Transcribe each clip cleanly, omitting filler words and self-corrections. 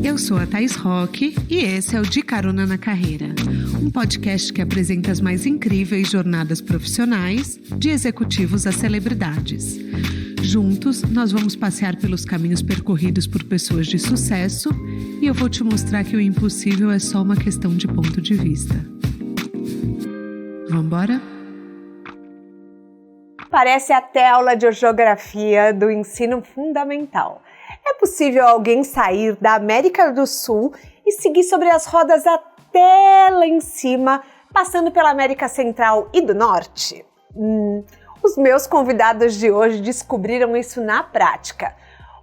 Eu sou a Thaís Roque e esse é o De Carona na Carreira, um podcast que apresenta as mais incríveis jornadas profissionais, de executivos a celebridades. Juntos, nós vamos passear pelos caminhos percorridos por pessoas de sucesso e eu vou te mostrar que o impossível é só uma questão de ponto de vista. Vambora? Parece até aula de geografia do ensino fundamental. É possível alguém sair da América do Sul e seguir sobre as rodas até lá em cima, passando pela América Central e do Norte? Os meus convidados de hoje descobriram isso na prática.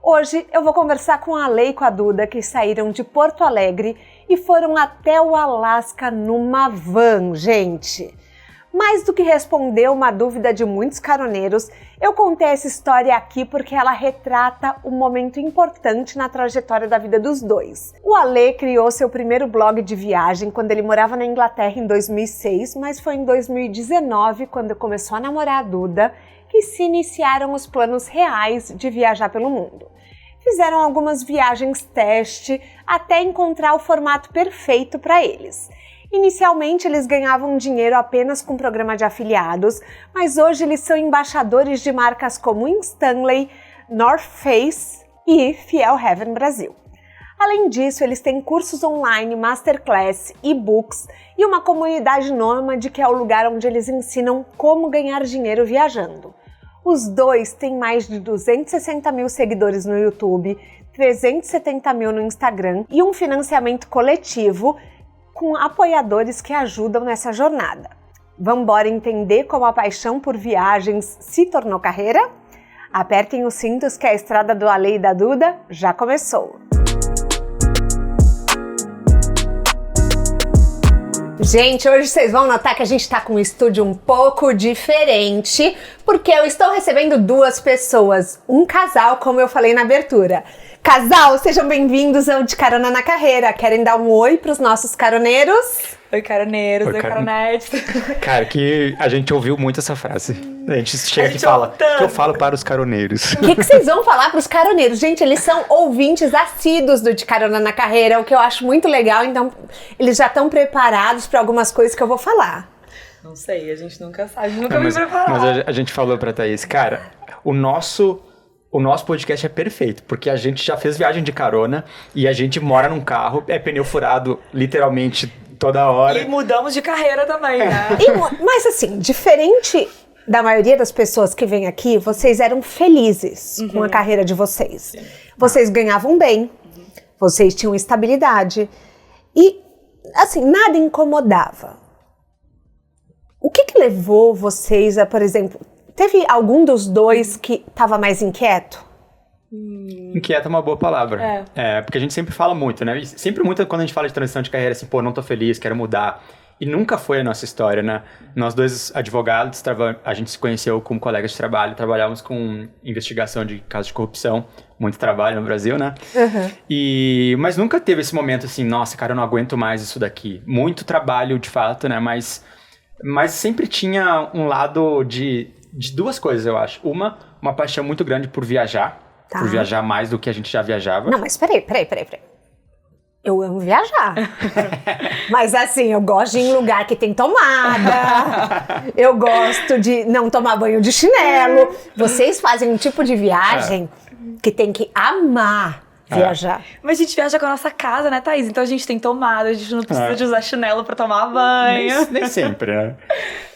Hoje eu vou conversar com a Ale e com a Duda, que saíram de Porto Alegre e foram até o Alasca numa van, gente. Mais do que responder uma dúvida de muitos caroneiros, eu contei essa história aqui porque ela retrata um momento importante na trajetória da vida dos dois. O Ale criou seu primeiro blog de viagem quando ele morava na Inglaterra em 2006, mas foi em 2019, quando começou a namorar a Duda, que se iniciaram os planos reais de viajar pelo mundo. Fizeram algumas viagens teste até encontrar o formato perfeito para eles. Inicialmente, eles ganhavam dinheiro apenas com o programa de afiliados, mas hoje eles são embaixadores de marcas como Stanley, North Face e Fjällräven Brasil. Além disso, eles têm cursos online, masterclass, e-books e uma comunidade nômade que é o lugar onde eles ensinam como ganhar dinheiro viajando. Os dois têm mais de 260 mil seguidores no YouTube, 370 mil no Instagram e um financiamento coletivo com apoiadores que ajudam nessa jornada. Vamos embora entender como a paixão por viagens se tornou carreira? Apertem os cintos que a estrada do Ale e da Duda já começou. Gente, hoje vocês vão notar que a gente está com um estúdio um pouco diferente, porque eu estou recebendo duas pessoas, um casal, como eu falei na abertura. Casal, sejam bem-vindos ao De Carona na Carreira. Querem dar um oi para os nossos caroneiros? Oi, caroneiros, oi, caronetes. Cara, que a gente ouviu muito essa frase. A gente chega aqui e fala, que eu falo para os caroneiros. O que vocês vão falar para os caroneiros? Gente, eles são ouvintes assíduos do De Carona na Carreira, o que eu acho muito legal, então eles já estão preparados para algumas coisas que eu vou falar. Não sei, a gente nunca sabe, nunca me preparou. Mas a gente falou pra Thaís, cara, o nosso podcast é perfeito, porque a gente já fez viagem de carona e a gente mora num carro, é pneu furado literalmente toda hora. E mudamos de carreira também, né? Mas assim, diferente da maioria das pessoas que vêm aqui, vocês eram felizes com a carreira de vocês. Sim. Vocês ganhavam bem, vocês tinham estabilidade e, assim, nada incomodava. O que levou vocês a, por exemplo, teve algum dos dois que estava mais inquieto? Inquieto é uma boa palavra. Porque a gente sempre fala muito, né? E sempre muito quando a gente fala de transição de carreira, assim, pô, não tô feliz, quero mudar. E nunca foi a nossa história, né? Nós dois advogados, a gente se conheceu como colegas de trabalho, trabalhávamos com investigação de casos de corrupção, muito trabalho no Brasil, né? Mas nunca teve esse momento assim, nossa, cara, eu não aguento mais isso daqui. Muito trabalho, de fato, né? Mas sempre tinha um lado de duas coisas, eu acho. Uma paixão muito grande por viajar. Tá. Por viajar mais do que a gente já viajava. Não, mas peraí. Eu amo viajar. Mas assim, eu gosto de ir em lugar que tem tomada. Eu gosto de não tomar banho de chinelo. Vocês fazem um tipo de viagem que tem que amar viajar. Mas a gente viaja com a nossa casa, né, Thaís? Então a gente tem tomada, a gente não precisa de usar chinelo pra tomar banho. Nem sempre, né?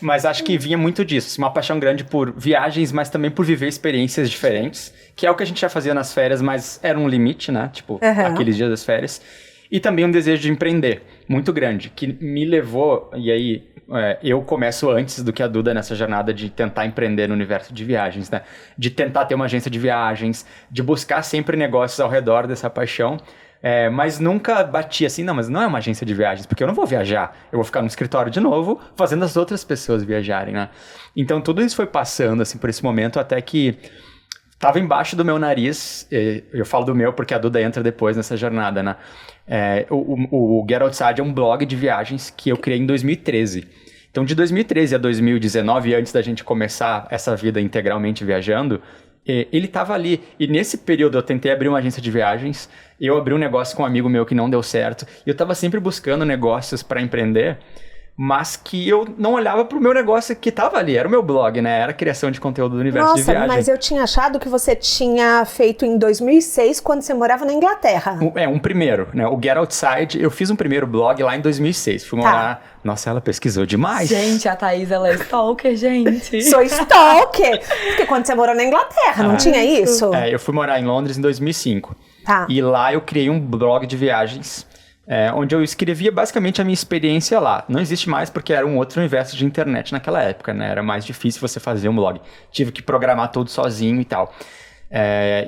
Mas acho que vinha muito disso. Uma paixão grande por viagens, mas também por viver experiências diferentes. Que é o que a gente já fazia nas férias, mas era um limite, né? Tipo, aqueles dias das férias. E também um desejo de empreender, muito grande, que me levou, e aí eu começo antes do que a Duda nessa jornada de tentar empreender no universo de viagens, né? De tentar ter uma agência de viagens, de buscar sempre negócios ao redor dessa paixão, mas nunca bati assim, não, mas não é uma agência de viagens, porque eu não vou viajar, eu vou ficar no escritório de novo, fazendo as outras pessoas viajarem, né? Então tudo isso foi passando, assim, por esse momento, até que estava embaixo do meu nariz, eu falo do meu porque a Duda entra depois nessa jornada, né? O Get Outside é um blog de viagens que eu criei em 2013. Então, de 2013 a 2019, antes da gente começar essa vida integralmente viajando, Ele tava ali. E nesse período eu tentei abrir uma agência de viagens, eu abri um negócio com um amigo meu que não deu certo, e eu tava sempre buscando negócios para empreender, mas que eu não olhava pro meu negócio que tava ali, era o meu blog, né? Era a criação de conteúdo do universo de viagem. Nossa, mas eu tinha achado que você tinha feito em 2006, quando você morava na Inglaterra. Um primeiro, né? O Get Outside, eu fiz um primeiro blog lá em 2006. Fui morar... Nossa, ela pesquisou demais. Gente, a Thaís, ela é stalker, gente. Sou stalker! Porque quando você morou na Inglaterra, não tinha isso? Eu fui morar em Londres em 2005. Tá. E lá eu criei um blog de viagens, onde eu escrevia basicamente a minha experiência lá. Não existe mais porque era um outro universo de internet naquela época, né? Era mais difícil você fazer um blog. Tive que programar tudo sozinho e tal.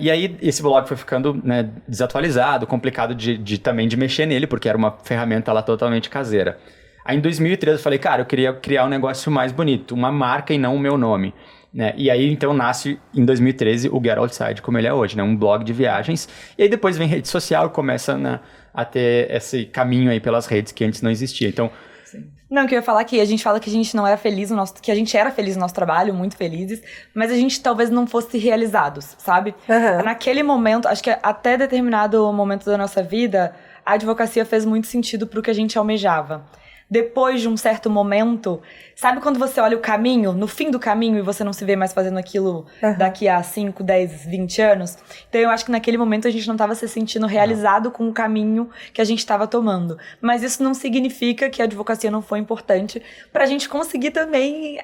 E aí esse blog foi ficando, né, desatualizado, complicado também de mexer nele, porque era uma ferramenta lá totalmente caseira. Aí em 2013 eu falei, cara, eu queria criar um negócio mais bonito, uma marca e não o meu nome. Né? E aí, então, nasce em 2013 o Get Outside, como ele é hoje, né? Um blog de viagens. E aí depois vem rede social e começa, né, a ter esse caminho aí pelas redes que antes não existia. Então... Sim. Não, que eu ia falar que a gente fala que a gente não era feliz que a gente era feliz no nosso trabalho, muito felizes, mas a gente talvez não fosse realizados, sabe? Uhum. Naquele momento, acho que até determinado momento da nossa vida, a advocacia fez muito sentido pro que a gente almejava. Depois de um certo momento, sabe quando você olha o caminho, no fim do caminho, e você não se vê mais fazendo aquilo daqui a 5, 10, 20 anos? Então eu acho que naquele momento a gente não estava se sentindo realizado com o caminho que a gente estava tomando. Mas isso não significa que a advocacia não foi importante pra gente conseguir também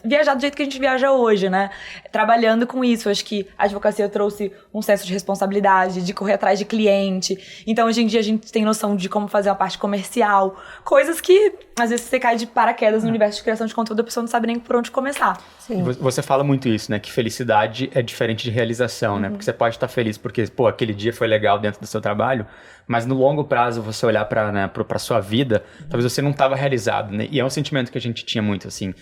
viajar do jeito que a gente viaja hoje, né? Trabalhando com isso. Eu acho que a advocacia trouxe um senso de responsabilidade, de correr atrás de cliente. Então hoje em dia a gente tem noção de como fazer uma parte comercial, coisas que às vezes você cai de paraquedas no universo de criação de conteúdo, a pessoa não sabe nem por onde começar. Sim. E você fala muito isso, né? Que felicidade é diferente de realização, né? Porque você pode estar feliz porque, pô, aquele dia foi legal dentro do seu trabalho, mas no longo prazo você olhar pra sua vida, talvez você não estava realizado, né? E é um sentimento que a gente tinha muito, assim.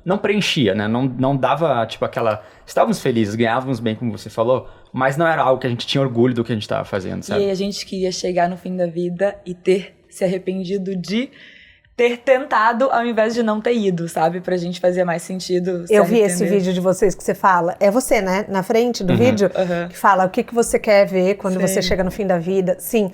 Não preenchia, né? Não dava, tipo, aquela... Estávamos felizes, ganhávamos bem, como você falou, mas não era algo que a gente tinha orgulho do que a gente estava fazendo, sabe? E aí a gente queria chegar no fim da vida e ter se arrependido de ter tentado ao invés de não ter ido, sabe? Pra gente fazer mais sentido. Eu vi esse vídeo de vocês que você fala. É você, né? Na frente do vídeo, que fala o que você quer ver quando você chega no fim da vida. Sim.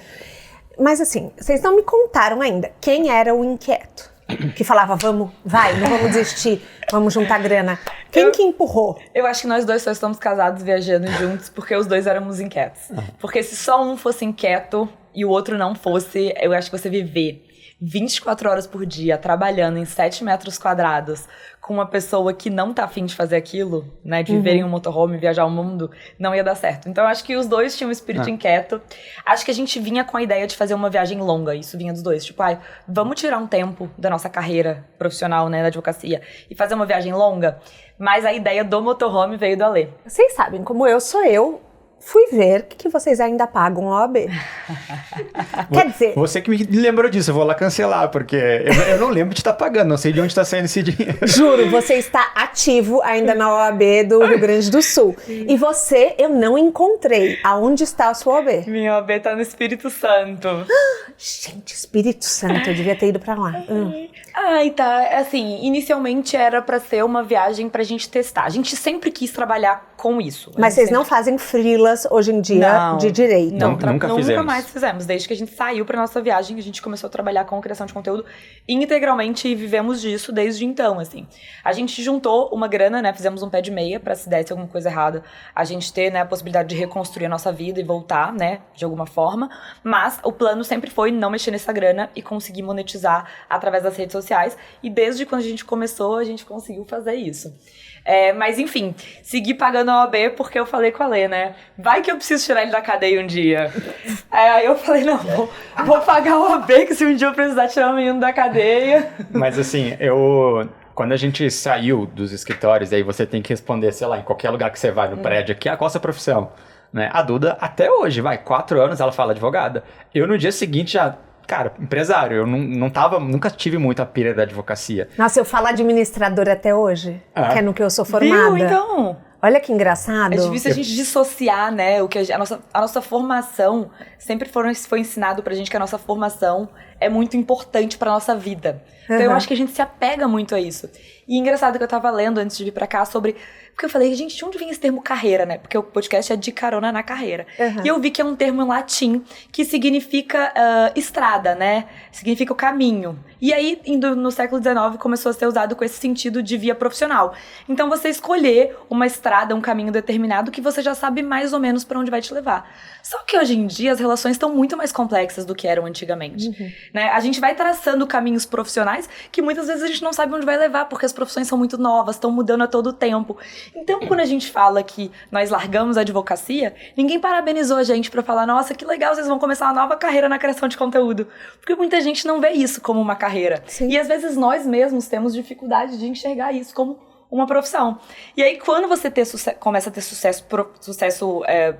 Mas assim, vocês não me contaram ainda quem era o inquieto. Que falava, não vamos desistir, vamos juntar grana. Quem que empurrou? Eu acho que nós dois só estamos casados viajando juntos porque os dois éramos inquietos. Porque se só um fosse inquieto e o outro não fosse, eu acho que você viver 24 horas por dia trabalhando em 7 metros quadrados com uma pessoa que não tá afim de fazer aquilo, né, de viver em um motorhome, viajar o mundo, não ia dar certo. Então eu acho que os dois tinham um espírito inquieto. Acho que a gente vinha com a ideia de fazer uma viagem longa, isso vinha dos dois. Tipo, vamos tirar um tempo da nossa carreira profissional, né, na advocacia e fazer uma viagem longa. Mas a ideia do motorhome veio do Alê. Vocês sabem, como eu sou eu, fui ver que vocês ainda pagam OAB. Quer dizer... Você que me lembrou disso, eu vou lá cancelar, porque eu não lembro de estar pagando, não sei de onde está saindo esse dinheiro. Juro, você está ativo ainda na OAB do Rio Grande do Sul. E você, eu não encontrei. Aonde está a sua OAB? Minha OAB está no Espírito Santo. Gente, Espírito Santo, eu devia ter ido pra lá. Tá. Assim, inicialmente era pra ser uma viagem pra gente testar. A gente sempre quis trabalhar com isso. Mas vocês não fazem freelas hoje em dia de direito? Nunca fizemos. Nunca mais fizemos. Desde que a gente saiu pra nossa viagem, a gente começou a trabalhar com criação de conteúdo integralmente e vivemos disso desde então, assim. A gente juntou uma grana, né? Fizemos um pé de meia pra se desse alguma coisa errada, a gente ter, né, a possibilidade de reconstruir a nossa vida e voltar, né, de alguma forma. Mas o plano sempre foi não mexer nessa grana e conseguir monetizar através das redes sociais. E desde quando a gente começou, a gente conseguiu fazer isso. Mas enfim, segui pagando a OAB porque eu falei com a Lê, né? Vai que eu preciso tirar ele da cadeia um dia. Aí eu falei, não, vou pagar a OAB, que se um dia eu precisar tirar o menino da cadeia... Mas assim, quando a gente saiu dos escritórios, aí você tem que responder, sei lá, em qualquer lugar que você vai no prédio aqui, qual a sua profissão? Né? A Duda, até hoje, 4 anos, ela fala advogada. Eu no dia seguinte já... Cara, empresário, eu nunca tive muito a pira da advocacia. Nossa, eu falo administradora até hoje, que é no que eu sou formada. Viu, então? Olha que engraçado. É difícil a gente dissociar, né? A nossa formação sempre foi ensinado pra gente que a nossa formação é muito importante pra nossa vida. Então eu acho que a gente se apega muito a isso. E engraçado que eu tava lendo antes de vir pra cá sobre Porque eu falei, gente, de onde vem esse termo carreira, né? Porque o podcast é de carona na carreira. E eu vi que é um termo em latim que significa estrada, né? Significa o caminho. E aí, no século XIX, começou a ser usado com esse sentido de via profissional. Então, você escolher uma estrada, um caminho determinado que você já sabe mais ou menos para onde vai te levar. Só que hoje em dia, as relações estão muito mais complexas do que eram antigamente. Né? A gente vai traçando caminhos profissionais que muitas vezes a gente não sabe onde vai levar, porque as profissões são muito novas, estão mudando a todo tempo. Então, quando a gente fala que nós largamos a advocacia, ninguém parabenizou a gente pra falar, nossa, que legal, vocês vão começar uma nova carreira na criação de conteúdo. Porque muita gente não vê isso como uma carreira. Sim. E às vezes nós mesmos temos dificuldade de enxergar isso como uma profissão. E aí, quando você começa a ter sucesso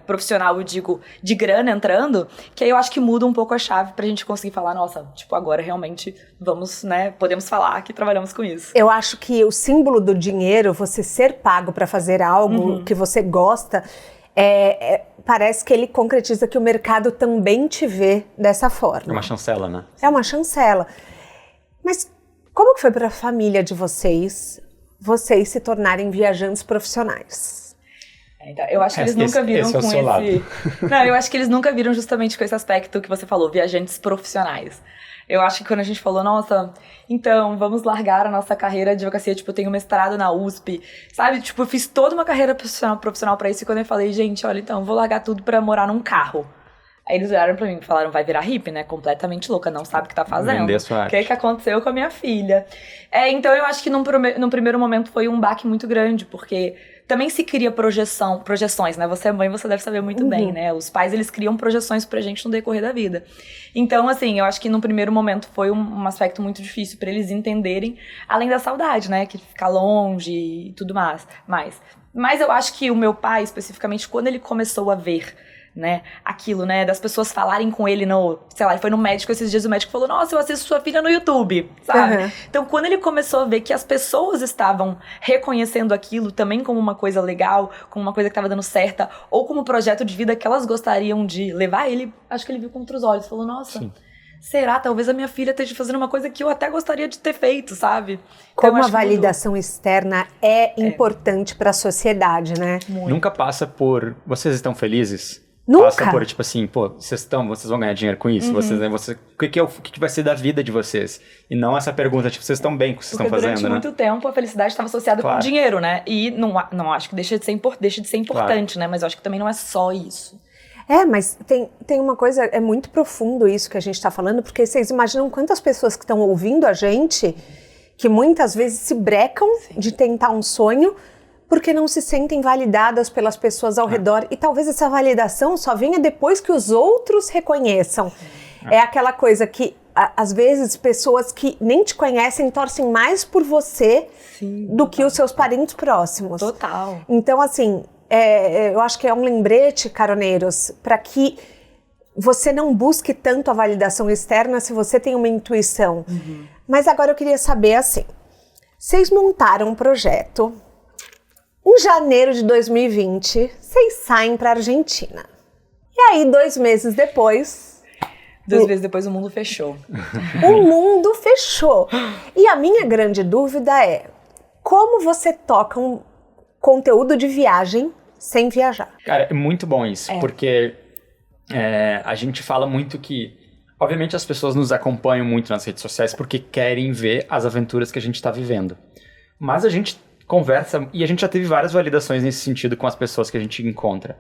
profissional, eu digo, de grana entrando, que aí eu acho que muda um pouco a chave pra gente conseguir falar, nossa, tipo, agora realmente vamos, né, podemos falar que trabalhamos com isso. Eu acho que o símbolo do dinheiro, você ser pago pra fazer algo que você gosta, parece que ele concretiza que o mercado também te vê dessa forma. É uma chancela, né? É uma chancela. Mas como que foi pra família de vocês se tornarem viajantes profissionais? Então, eu acho que eles nunca viram com esse... Não, eu acho que eles nunca viram justamente com esse aspecto que você falou, viajantes profissionais. Eu acho que quando a gente falou, nossa, então, vamos largar a nossa carreira de advocacia, tipo, eu tenho mestrado na USP, sabe? Tipo, eu fiz toda uma carreira profissional pra isso, e quando eu falei, gente, olha, então, vou largar tudo pra morar num carro. Aí eles olharam pra mim e falaram, vai virar hippie, né? Completamente louca, não sabe o que tá fazendo. Vender sua arte. O que aconteceu com a minha filha? Então eu acho que num primeiro momento foi um baque muito grande, porque também se cria projeções, né? Você é mãe, você deve saber muito bem, né? Os pais, eles criam projeções pra gente no decorrer da vida. Então, assim, eu acho que num primeiro momento foi um aspecto muito difícil pra eles entenderem, além da saudade, né? Que ficar longe e tudo mais. Mas eu acho que o meu pai, especificamente, quando ele começou a ver, né, aquilo, né, das pessoas falarem com ele sei lá, ele foi no médico esses dias, o médico falou, nossa, eu assisto sua filha no YouTube, sabe? Então, quando ele começou a ver que as pessoas estavam reconhecendo aquilo também como uma coisa legal, como uma coisa que estava dando certa, ou como um projeto de vida que elas gostariam de levar, ele, acho que ele viu com outros olhos, falou, nossa... Sim. Será? Talvez a minha filha esteja fazendo uma coisa que eu até gostaria de ter feito, sabe? Como a validação externa é importante para a sociedade, né? Muito. Nunca passa por, vocês estão felizes? Nunca. Passa por, tipo assim, pô, vocês vão ganhar dinheiro com isso? O que vai ser da vida de vocês? E não essa pergunta, tipo, vocês estão bem com o que vocês estão fazendo, durante muito tempo a felicidade estava associada com dinheiro, né? E não acho que deixa de ser importante, né? Mas eu acho que também não é só isso. Mas tem uma coisa, é muito profundo isso que a gente está falando, porque vocês imaginam quantas pessoas que estão ouvindo a gente, que muitas vezes se brecam de tentar um sonho, porque não se sentem validadas pelas pessoas ao redor. E talvez essa validação só venha depois que os outros reconheçam. É aquela coisa que, às vezes, pessoas que nem te conhecem torcem mais por você do que os seus parentes próximos. Total. Então, assim... eu acho que é um lembrete, caroneiros, para que você não busque tanto a validação externa se você tem uma intuição. Mas agora eu queria saber, assim, vocês montaram um projeto, em janeiro de 2020, vocês saem para a Argentina. E aí, 2 meses depois... 2 meses depois o mundo fechou. O mundo fechou. E a minha grande dúvida é, como você toca um conteúdo de viagem sem viajar? Cara, é muito bom isso, porque a gente fala muito que, obviamente as pessoas nos acompanham muito nas redes sociais porque querem ver as aventuras que a gente está vivendo. Mas a gente conversa, e a gente já teve várias validações nesse sentido com as pessoas que a gente encontra,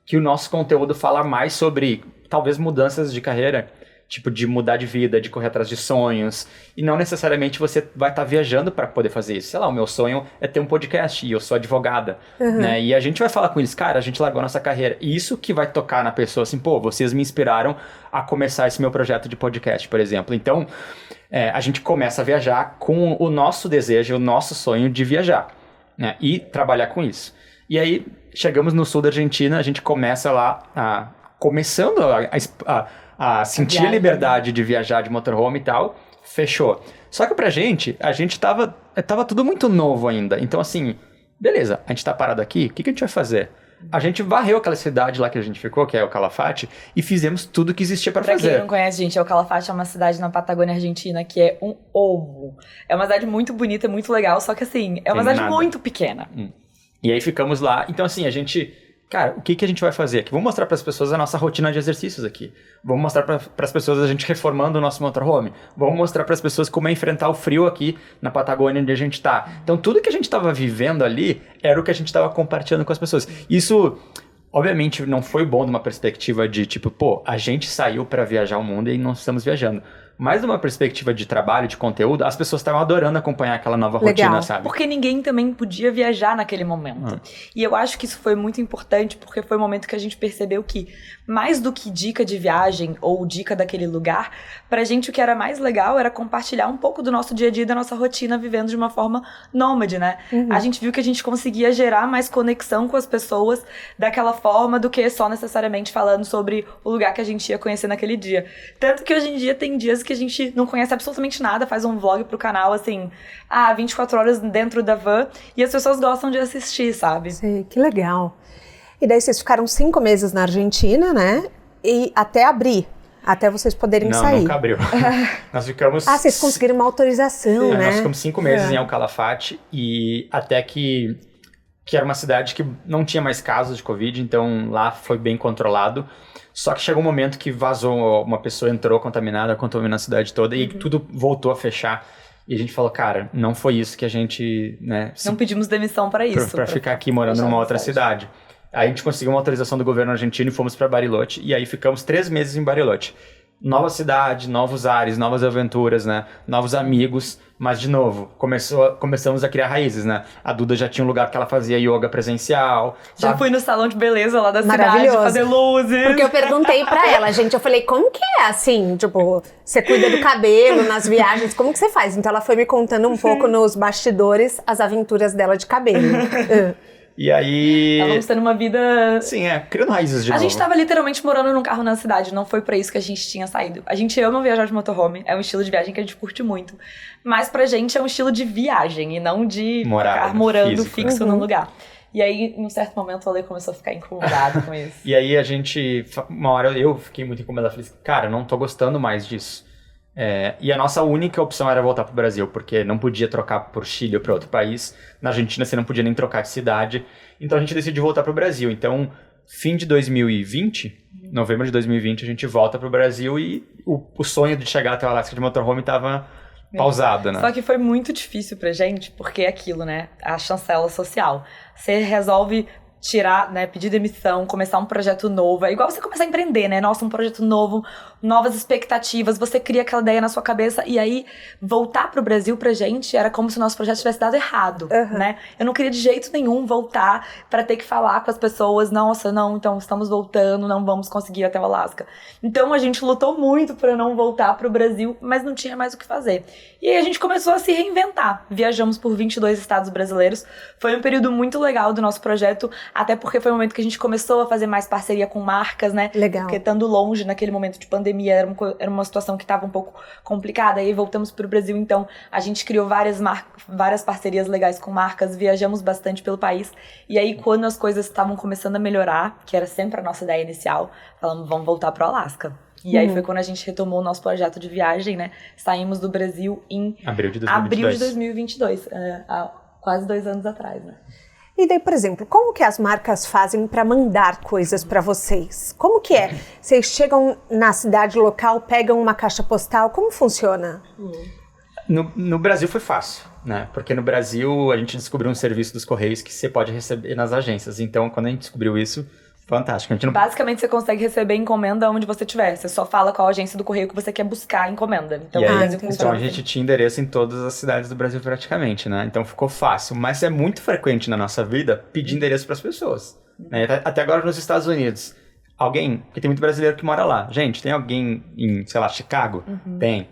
que o nosso conteúdo fala mais sobre, talvez, mudanças de carreira, tipo, de mudar de vida, de correr atrás de sonhos, e não necessariamente você vai estar viajando para poder fazer isso. Sei lá, o meu sonho é ter um podcast, e eu sou advogada, né? E a gente vai falar com eles, cara, a gente largou a nossa carreira. E isso que vai tocar na pessoa, assim, pô, vocês me inspiraram a começar esse meu projeto de podcast, por exemplo. Então, a gente começa a viajar com o nosso desejo, o nosso sonho de viajar, né? E trabalhar com isso. E aí, chegamos no sul da Argentina, a gente começa lá, começando a sentir a liberdade de viajar de motorhome e tal, fechou. Só que pra gente, a gente tava tudo muito novo ainda. Então, assim, beleza, a gente tá parado aqui, o que a gente vai fazer? A gente varreu aquela cidade lá que a gente ficou, que é o Calafate, e fizemos tudo que existia pra fazer. Pra quem não conhece, gente, o Calafate é uma cidade na Patagônia Argentina que é um ovo. É uma cidade muito bonita, muito legal, só que assim, é uma cidade muito pequena. E aí ficamos lá. Então, assim, a gente... Cara, o que a gente vai fazer aqui? Vamos mostrar para as pessoas a nossa rotina de exercícios aqui. Vamos mostrar para as pessoas a gente reformando o nosso motorhome. Vamos mostrar para as pessoas como é enfrentar o frio aqui na Patagônia, onde a gente tá. Então, tudo que a gente estava vivendo ali era o que a gente estava compartilhando com as pessoas. Isso, obviamente, não foi bom de uma perspectiva de, tipo, pô, a gente saiu para viajar o mundo e não estamos viajando. Mas de uma perspectiva de trabalho, de conteúdo, as pessoas estavam adorando acompanhar aquela nova rotina, sabe? Porque ninguém também podia viajar naquele momento. E eu acho que isso foi muito importante, porque foi o momento que a gente percebeu que, mais do que dica de viagem ou dica daquele lugar, pra gente o que era mais legal era compartilhar um pouco do nosso dia a dia, da nossa rotina, vivendo de uma forma nômade, né? A gente viu que a gente conseguia gerar mais conexão com as pessoas daquela forma do que só necessariamente falando sobre o lugar que a gente ia conhecer naquele dia. Tanto que hoje em dia tem dias que a gente não conhece absolutamente nada, faz um vlog pro canal, assim, 24 horas dentro da van, e as pessoas gostam de assistir, sabe? Sei, que legal. E daí vocês ficaram 5 meses na Argentina, né? E até abrir, até vocês poderem sair. Não, nunca abriu. Nós ficamos... vocês conseguiram uma autorização, né? Nós ficamos 5 meses em El Calafate, e até que era uma cidade que não tinha mais casos de Covid, então lá foi bem controlado. Só que chegou um momento que vazou, uma pessoa entrou contaminada, contaminou a cidade toda e tudo voltou a fechar. E a gente falou, cara, não foi isso que a gente, né... Não pedimos demissão para isso. Pra ficar aqui morando numa outra cidade. Aí a gente conseguiu uma autorização do governo argentino e fomos para Bariloche. E aí ficamos 3 meses em Bariloche. Nova cidade, novos ares, novas aventuras, né? Novos amigos. Mas, de novo, começamos a criar raízes, né? A Duda já tinha um lugar que ela fazia yoga presencial. Já fui no salão de beleza lá da cidade, fazer luzes. Porque eu perguntei pra ela, gente, eu falei, como que é assim? Tipo, você cuida do cabelo nas viagens, como que você faz? Então ela foi me contando um pouco nos bastidores as aventuras dela de cabelo. E aí... Estávamos tendo uma vida... Sim, criando raízes de novo. A gente tava literalmente morando num carro na cidade, não foi pra isso que a gente tinha saído. A gente ama viajar de motorhome, é um estilo de viagem que a gente curte muito. Mas pra gente é um estilo de viagem e não de ficar morando fixo num lugar. E aí, em um certo momento, o Ale começou a ficar incomodado com isso. E aí a gente... Uma hora eu fiquei muito incomodado, falei, cara, eu não tô gostando mais disso. E a nossa única opção era voltar pro Brasil, porque não podia trocar por Chile ou para outro país. Na Argentina você não podia nem trocar de cidade. Então a gente decidiu voltar pro Brasil. Então, fim de 2020, novembro de 2020, a gente volta pro Brasil e o sonho de chegar até o Alasca de motorhome tava pausado, né? Só que foi muito difícil pra gente, porque é aquilo, né? A chancela social. Você resolve tirar, né, pedir demissão, começar um projeto novo. É igual você começar a empreender, né? Nossa, um projeto novo, novas expectativas, você cria aquela ideia na sua cabeça e aí voltar pro Brasil pra gente era como se o nosso projeto tivesse dado errado, né? Eu não queria de jeito nenhum voltar pra ter que falar com as pessoas, nossa, não, então estamos voltando, não vamos conseguir ir até o Alasca. Então a gente lutou muito pra não voltar pro Brasil, mas não tinha mais o que fazer. E aí a gente começou a se reinventar. Viajamos por 22 estados brasileiros. Foi um período muito legal do nosso projeto, até porque foi o momento que a gente começou a fazer mais parceria com marcas, né? Legal. Porque estando longe naquele momento de pandemia, era uma situação que estava um pouco complicada. Aí voltamos para o Brasil, então a gente criou várias parcerias legais com marcas, viajamos bastante pelo país. E aí quando as coisas estavam começando a melhorar, que era sempre a nossa ideia inicial, falamos, vamos voltar para o Alasca. E aí foi quando a gente retomou o nosso projeto de viagem, né? Saímos do Brasil em abril de 2022, há quase 2 anos atrás, né? E daí, por exemplo, como que as marcas fazem para mandar coisas para vocês? Como que é? Vocês chegam na cidade local, pegam uma caixa postal, como funciona? No Brasil foi fácil, né? Porque no Brasil a gente descobriu um serviço dos Correios que você pode receber nas agências. Então, quando a gente descobriu isso, fantástico. A gente não... Basicamente, você consegue receber encomenda onde você estiver. Você só fala qual agência do correio que você quer buscar a encomenda. Então, então a gente tinha endereço em todas as cidades do Brasil praticamente, né? Então ficou fácil. Mas é muito frequente na nossa vida pedir endereço para as pessoas. Né? Até agora nos Estados Unidos. Alguém, porque tem muito brasileiro que mora lá. Gente, tem alguém em, sei lá, Chicago? Tem.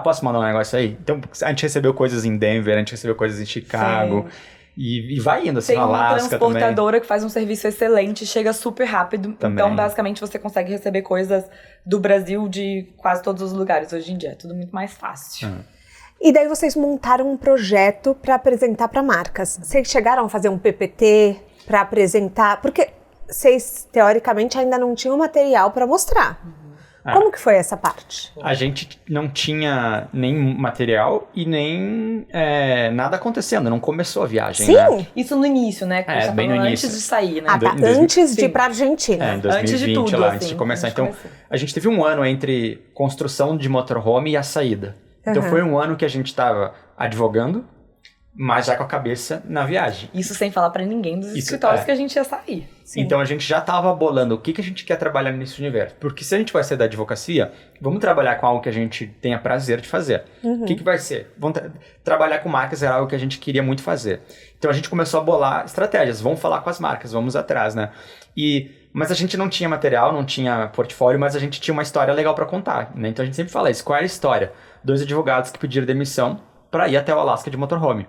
Posso mandar um negócio aí? Então, a gente recebeu coisas em Denver, a gente recebeu coisas em Chicago. Sim. E vai indo, assim, no Alasca também. Tem uma transportadora que faz um serviço excelente, chega super rápido. Também. Então, basicamente, você consegue receber coisas do Brasil de quase todos os lugares hoje em dia. É tudo muito mais fácil. E daí vocês montaram um projeto para apresentar para marcas. Vocês chegaram a fazer um PPT para apresentar? Porque vocês, teoricamente, ainda não tinham material para mostrar. Como que foi essa parte? A gente não tinha nem material e nem nada acontecendo, não começou a viagem, Sim. né? Isso no início, né? Bem no início. Antes de sair, né? Ah, tá. Antes de ir pra Argentina. Em 2020, antes de tudo, lá, assim, antes de começar. Então, a gente teve um ano entre construção de motorhome e a saída. Então, foi um ano que a gente tava advogando, mas já com a cabeça na viagem. Isso sem falar pra ninguém dos escritórios que a gente ia sair. Sim. Então a gente já estava bolando o que a gente quer trabalhar nesse universo. Porque se a gente vai sair da advocacia, vamos trabalhar com algo que a gente tenha prazer de fazer. O que vai ser? Vamos trabalhar com marcas era algo que a gente queria muito fazer. Então a gente começou a bolar estratégias. Vamos falar com as marcas, vamos atrás, né? Mas a gente não tinha material, não tinha portfólio, mas a gente tinha uma história legal para contar, né? Então a gente sempre fala isso. Qual era a história? 2 advogados que pediram demissão para ir até o Alasca de motorhome.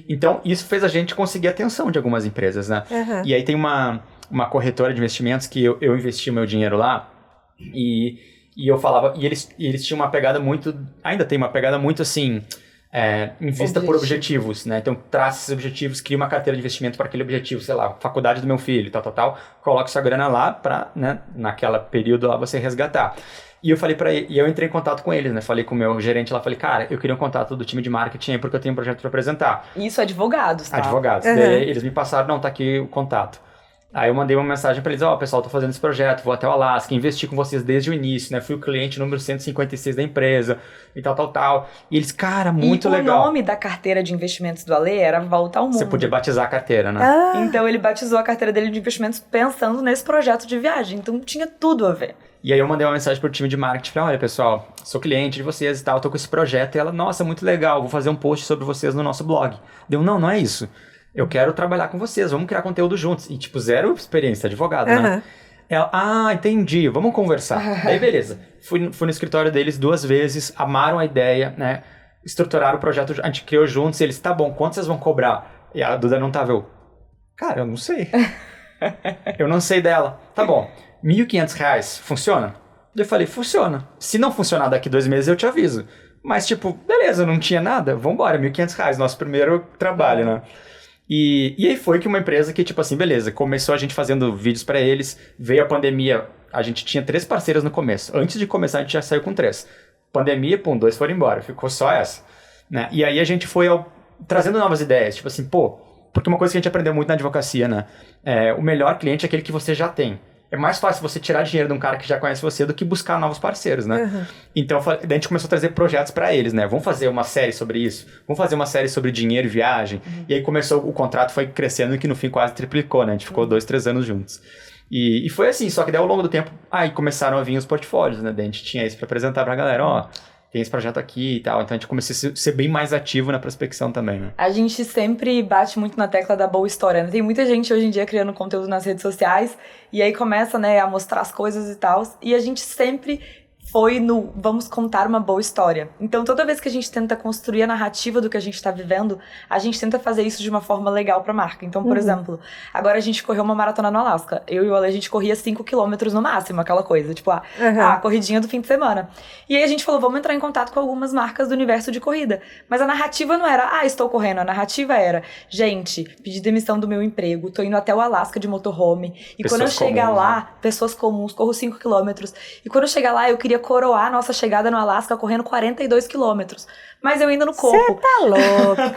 Então, isso fez a gente conseguir a atenção de algumas empresas, né? E aí tem uma corretora de investimentos que eu investi o meu dinheiro lá e eu falava... E eles tinham uma pegada muito... Ainda tem uma pegada muito assim... invista por objetivos, né? Então, traça esses objetivos, cria uma carteira de investimento para aquele objetivo, sei lá, faculdade do meu filho, tal. Coloca sua grana lá para, né, naquela período lá você resgatar. E eu falei e eu entrei em contato com eles, né? Falei com o meu gerente lá, falei, cara, eu queria um contato do time de marketing aí porque eu tenho um projeto para apresentar. Isso, advogados, tá? Advogados. Daí eles me passaram, não, tá aqui o contato. Aí eu mandei uma mensagem para eles, pessoal, tô fazendo esse projeto, vou até o Alasca, investi com vocês desde o início, né? Fui o cliente número 156 da empresa e tal. E eles, cara, muito legal. O nome da carteira de investimentos do Ale era Volta ao Mundo. Você podia batizar a carteira, né? Então ele batizou a carteira dele de investimentos pensando nesse projeto de viagem. Então tinha tudo a ver. E aí eu mandei uma mensagem pro time de marketing, falei, olha pessoal, sou cliente de vocês e tal, tô com esse projeto. E ela, nossa, muito legal, vou fazer um post sobre vocês no nosso blog. Deu, não é isso. Eu quero trabalhar com vocês, vamos criar conteúdo juntos. E tipo, zero experiência, advogado, né? Ela, entendi, vamos conversar. Daí beleza, fui no escritório deles 2 vezes, amaram a ideia, né? Estruturaram o projeto, a gente criou juntos, e eles, tá bom, quanto vocês vão cobrar? E a Duda não tava, cara, eu não sei. Eu não sei dela. Tá bom. R$1.500, funciona? Eu falei, funciona. Se não funcionar daqui 2 meses, eu te aviso. Mas, tipo, beleza, não tinha nada, vambora, R$1.500, nosso primeiro trabalho, né? E aí foi que uma empresa que, tipo assim, beleza, começou a gente fazendo vídeos pra eles, veio a pandemia, a gente tinha 3 parceiras no começo. Antes de começar, a gente já saiu com 3. Pandemia, 2 foram embora, ficou só essa. Né? E aí a gente foi trazendo novas ideias, tipo assim, porque uma coisa que a gente aprendeu muito na advocacia, né? O melhor cliente é aquele que você já tem. É mais fácil você tirar dinheiro de um cara que já conhece você do que buscar novos parceiros, né? Então, daí a gente começou a trazer projetos para eles, né? Vamos fazer uma série sobre isso. Vamos fazer uma série sobre dinheiro e viagem. E aí o contrato foi crescendo e que no fim quase triplicou, né? A gente ficou 2, 3 anos juntos. E foi assim, só que daí ao longo do tempo, aí começaram a vir os portfólios, né? Daí a gente tinha isso para apresentar pra galera, tem esse projeto aqui e tal. Então a gente começou a ser bem mais ativo na prospecção também, né? A gente sempre bate muito na tecla da boa história, né? Tem muita gente hoje em dia criando conteúdo nas redes sociais e aí começa, né, a mostrar as coisas e tal. E a gente sempre foi no vamos contar uma boa história. Então toda vez que a gente tenta construir a narrativa do que a gente tá vivendo, a gente tenta fazer isso de uma forma legal pra marca. Então, por exemplo, agora a gente correu uma maratona no Alasca. Eu e o Ale, a gente corria 5 km no máximo, aquela coisa. Tipo, a corridinha do fim de semana. E aí a gente falou, vamos entrar em contato com algumas marcas do universo de corrida. Mas a narrativa não era, estou correndo. A narrativa era, gente, pedi demissão do meu emprego, tô indo até o Alasca de motorhome. E pessoas quando eu chegar comuns, lá, né? Pessoas comuns, corro 5 km. E quando eu chegar lá, eu queria coroar a nossa chegada no Alasca correndo 42 quilômetros. Mas eu ainda no corpo. Você tá louca.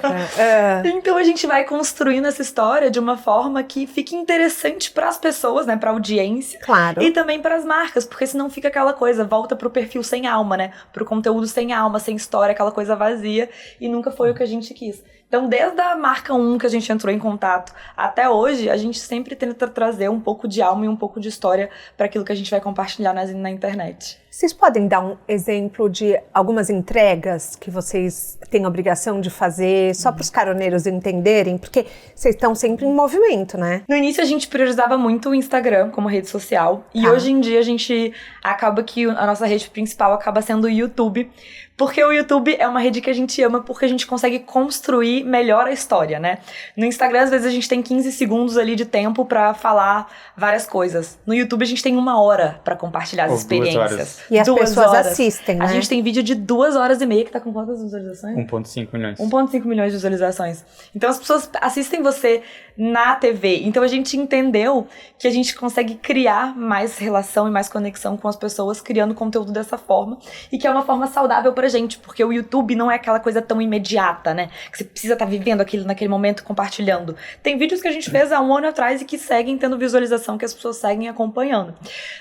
Então a gente vai construindo essa história de uma forma que fique interessante para as pessoas, né? Pra audiência. Claro. E também para as marcas, porque senão fica aquela coisa, volta pro perfil sem alma, né? Pro conteúdo sem alma, sem história, aquela coisa vazia. E nunca foi o que a gente quis. Então, desde a marca 1 que a gente entrou em contato até hoje, a gente sempre tenta trazer um pouco de alma e um pouco de história para aquilo que a gente vai compartilhar na internet. Vocês podem dar um exemplo de algumas entregas que vocês têm obrigação de fazer, só para os caroneiros entenderem? Porque vocês estão sempre em movimento, né? No início a gente priorizava muito o Instagram como rede social. E hoje em dia a gente acaba que a nossa rede principal acaba sendo o YouTube. Porque o YouTube é uma rede que a gente ama, porque a gente consegue construir construir melhor a história, né? No Instagram, às vezes, a gente tem 15 segundos ali de tempo pra falar várias coisas. No YouTube, a gente tem 1 hora pra compartilhar as experiências. E as pessoas assistem, né? A gente tem vídeo de 2h30, que tá com quantas visualizações? 1,5 milhões. 1,5 milhões de visualizações. Então, as pessoas assistem você na TV. Então, a gente entendeu que a gente consegue criar mais relação e mais conexão com as pessoas, criando conteúdo dessa forma. E que é uma forma saudável pra gente, porque o YouTube não é aquela coisa tão imediata, né? Que você precisa estar vivendo aquilo naquele momento, compartilhando. Tem vídeos que a gente fez há 1 ano atrás e que seguem tendo visualização, que as pessoas seguem acompanhando.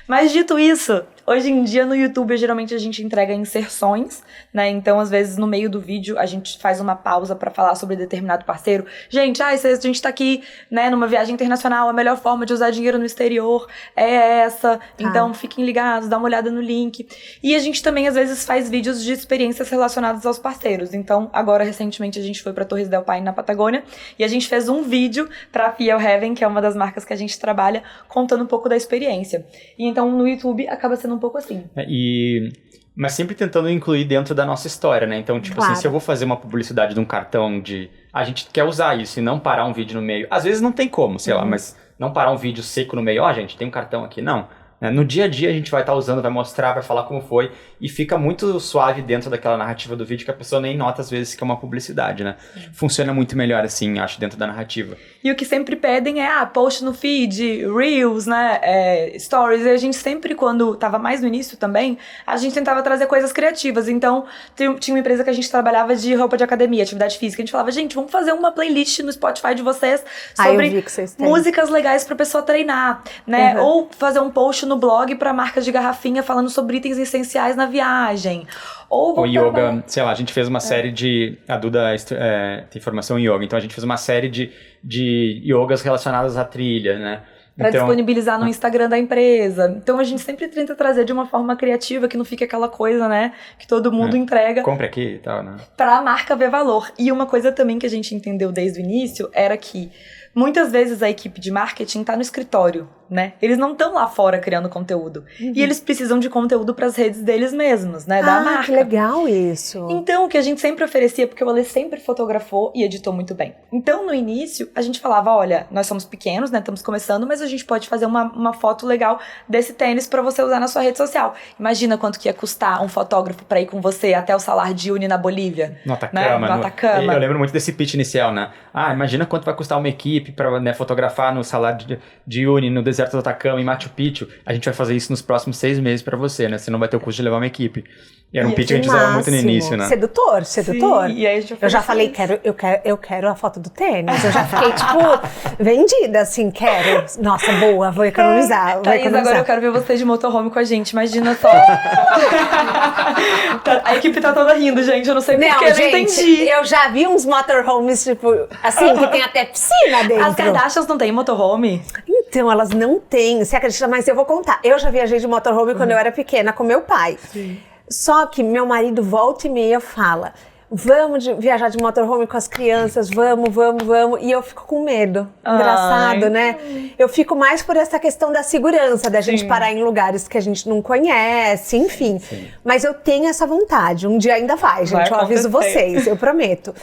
Mas, dito isso, hoje em dia no YouTube, geralmente a gente entrega inserções, né? Então, às vezes, no meio do vídeo, a gente faz uma pausa pra falar sobre determinado parceiro. Gente, a gente tá aqui, né, numa viagem internacional, a melhor forma de usar dinheiro no exterior é essa. Então, fiquem ligados, dá uma olhada no link. E a gente também, às vezes, faz vídeos de experiências relacionadas aos parceiros. Então, agora, recentemente, a gente foi pra Torres del Paine, na Patagônia, e a gente fez um vídeo pra Fiel Heaven, que é uma das marcas que a gente trabalha, contando um pouco da experiência. E então, no YouTube, acaba sendo um pouco assim. Mas sempre tentando incluir dentro da nossa história, né? Então, tipo assim, se eu vou fazer uma publicidade de um cartão a gente quer usar isso e não parar um vídeo no meio. Às vezes não tem como, sei lá, mas não parar um vídeo seco no meio. Gente, tem um cartão aqui. Não. No dia a dia a gente vai estar usando, vai mostrar, vai falar como foi e fica muito suave dentro daquela narrativa do vídeo que a pessoa nem nota às vezes que é uma publicidade, né? Funciona muito melhor assim, acho, dentro da narrativa. E o que sempre pedem é, post no feed, Reels, né, Stories. E a gente sempre, quando tava mais no início também, a gente tentava trazer coisas criativas. Então, tinha uma empresa que a gente trabalhava de roupa de academia, atividade física. A gente falava, gente, vamos fazer uma playlist no Spotify de vocês sobre músicas legais pra pessoa treinar, né? Ou fazer um post no blog para marcas de garrafinha falando sobre itens essenciais na viagem. Ou o yoga, sei lá, a gente fez uma série de... A Duda tem formação em yoga, então a gente fez uma série de yogas relacionadas à trilha, né? Pra disponibilizar no Instagram da empresa. Então a gente sempre tenta trazer de uma forma criativa, que não fique aquela coisa, né, que todo mundo entrega. Compre aqui e tal, né? Pra marca ver valor. E uma coisa também que a gente entendeu desde o início era que muitas vezes a equipe de marketing tá no escritório, né? Eles não estão lá fora criando conteúdo. E eles precisam de conteúdo pras redes deles mesmos, né? Da marca. Que legal isso. Então, o que a gente sempre oferecia, porque o Ale sempre fotografou e editou muito bem. Então, no início, a gente falava, olha, nós somos pequenos, né? Estamos começando, mas a gente pode fazer uma foto legal desse tênis pra você usar na sua rede social. Imagina quanto que ia custar um fotógrafo pra ir com você até o Salar de Uyuni na Bolívia. No Atacama. Né? No Atacama. Eu lembro muito desse pitch inicial, né? Imagina quanto vai custar uma equipe pra, né, fotografar no Salar de Uyuni, no deserto do Atacama, em Machu Picchu. A gente vai fazer isso nos próximos 6 meses pra você, né? Você não vai ter o custo de levar uma equipe. E era um pitch que a gente usava muito no início, né? Sedutor. Sim, e aí a gente eu já falei, eu quero a foto do tênis. Eu já fiquei, tipo, vendida, assim, quero. Nossa, boa, vou economizar. Thaís, agora eu quero ver você de motorhome com a gente, imagina só. A equipe tá toda rindo, gente, eu não sei porquê, eu não entendi. Eu já vi uns motorhomes, tipo, assim, que tem até piscina dentro. As Kardashians não têm motorhome? Então, elas não têm, você acredita? Mas eu vou contar. Eu já viajei de motorhome quando eu era pequena com meu pai. Sim. Só que meu marido volta e meia fala, vamos viajar de motorhome com as crianças, vamos. E eu fico com medo. Engraçado, né? Eu fico mais por essa questão da segurança, da gente parar em lugares que a gente não conhece, enfim. Sim. Mas eu tenho essa vontade. Um dia ainda vai, gente. Eu aviso vocês, eu prometo.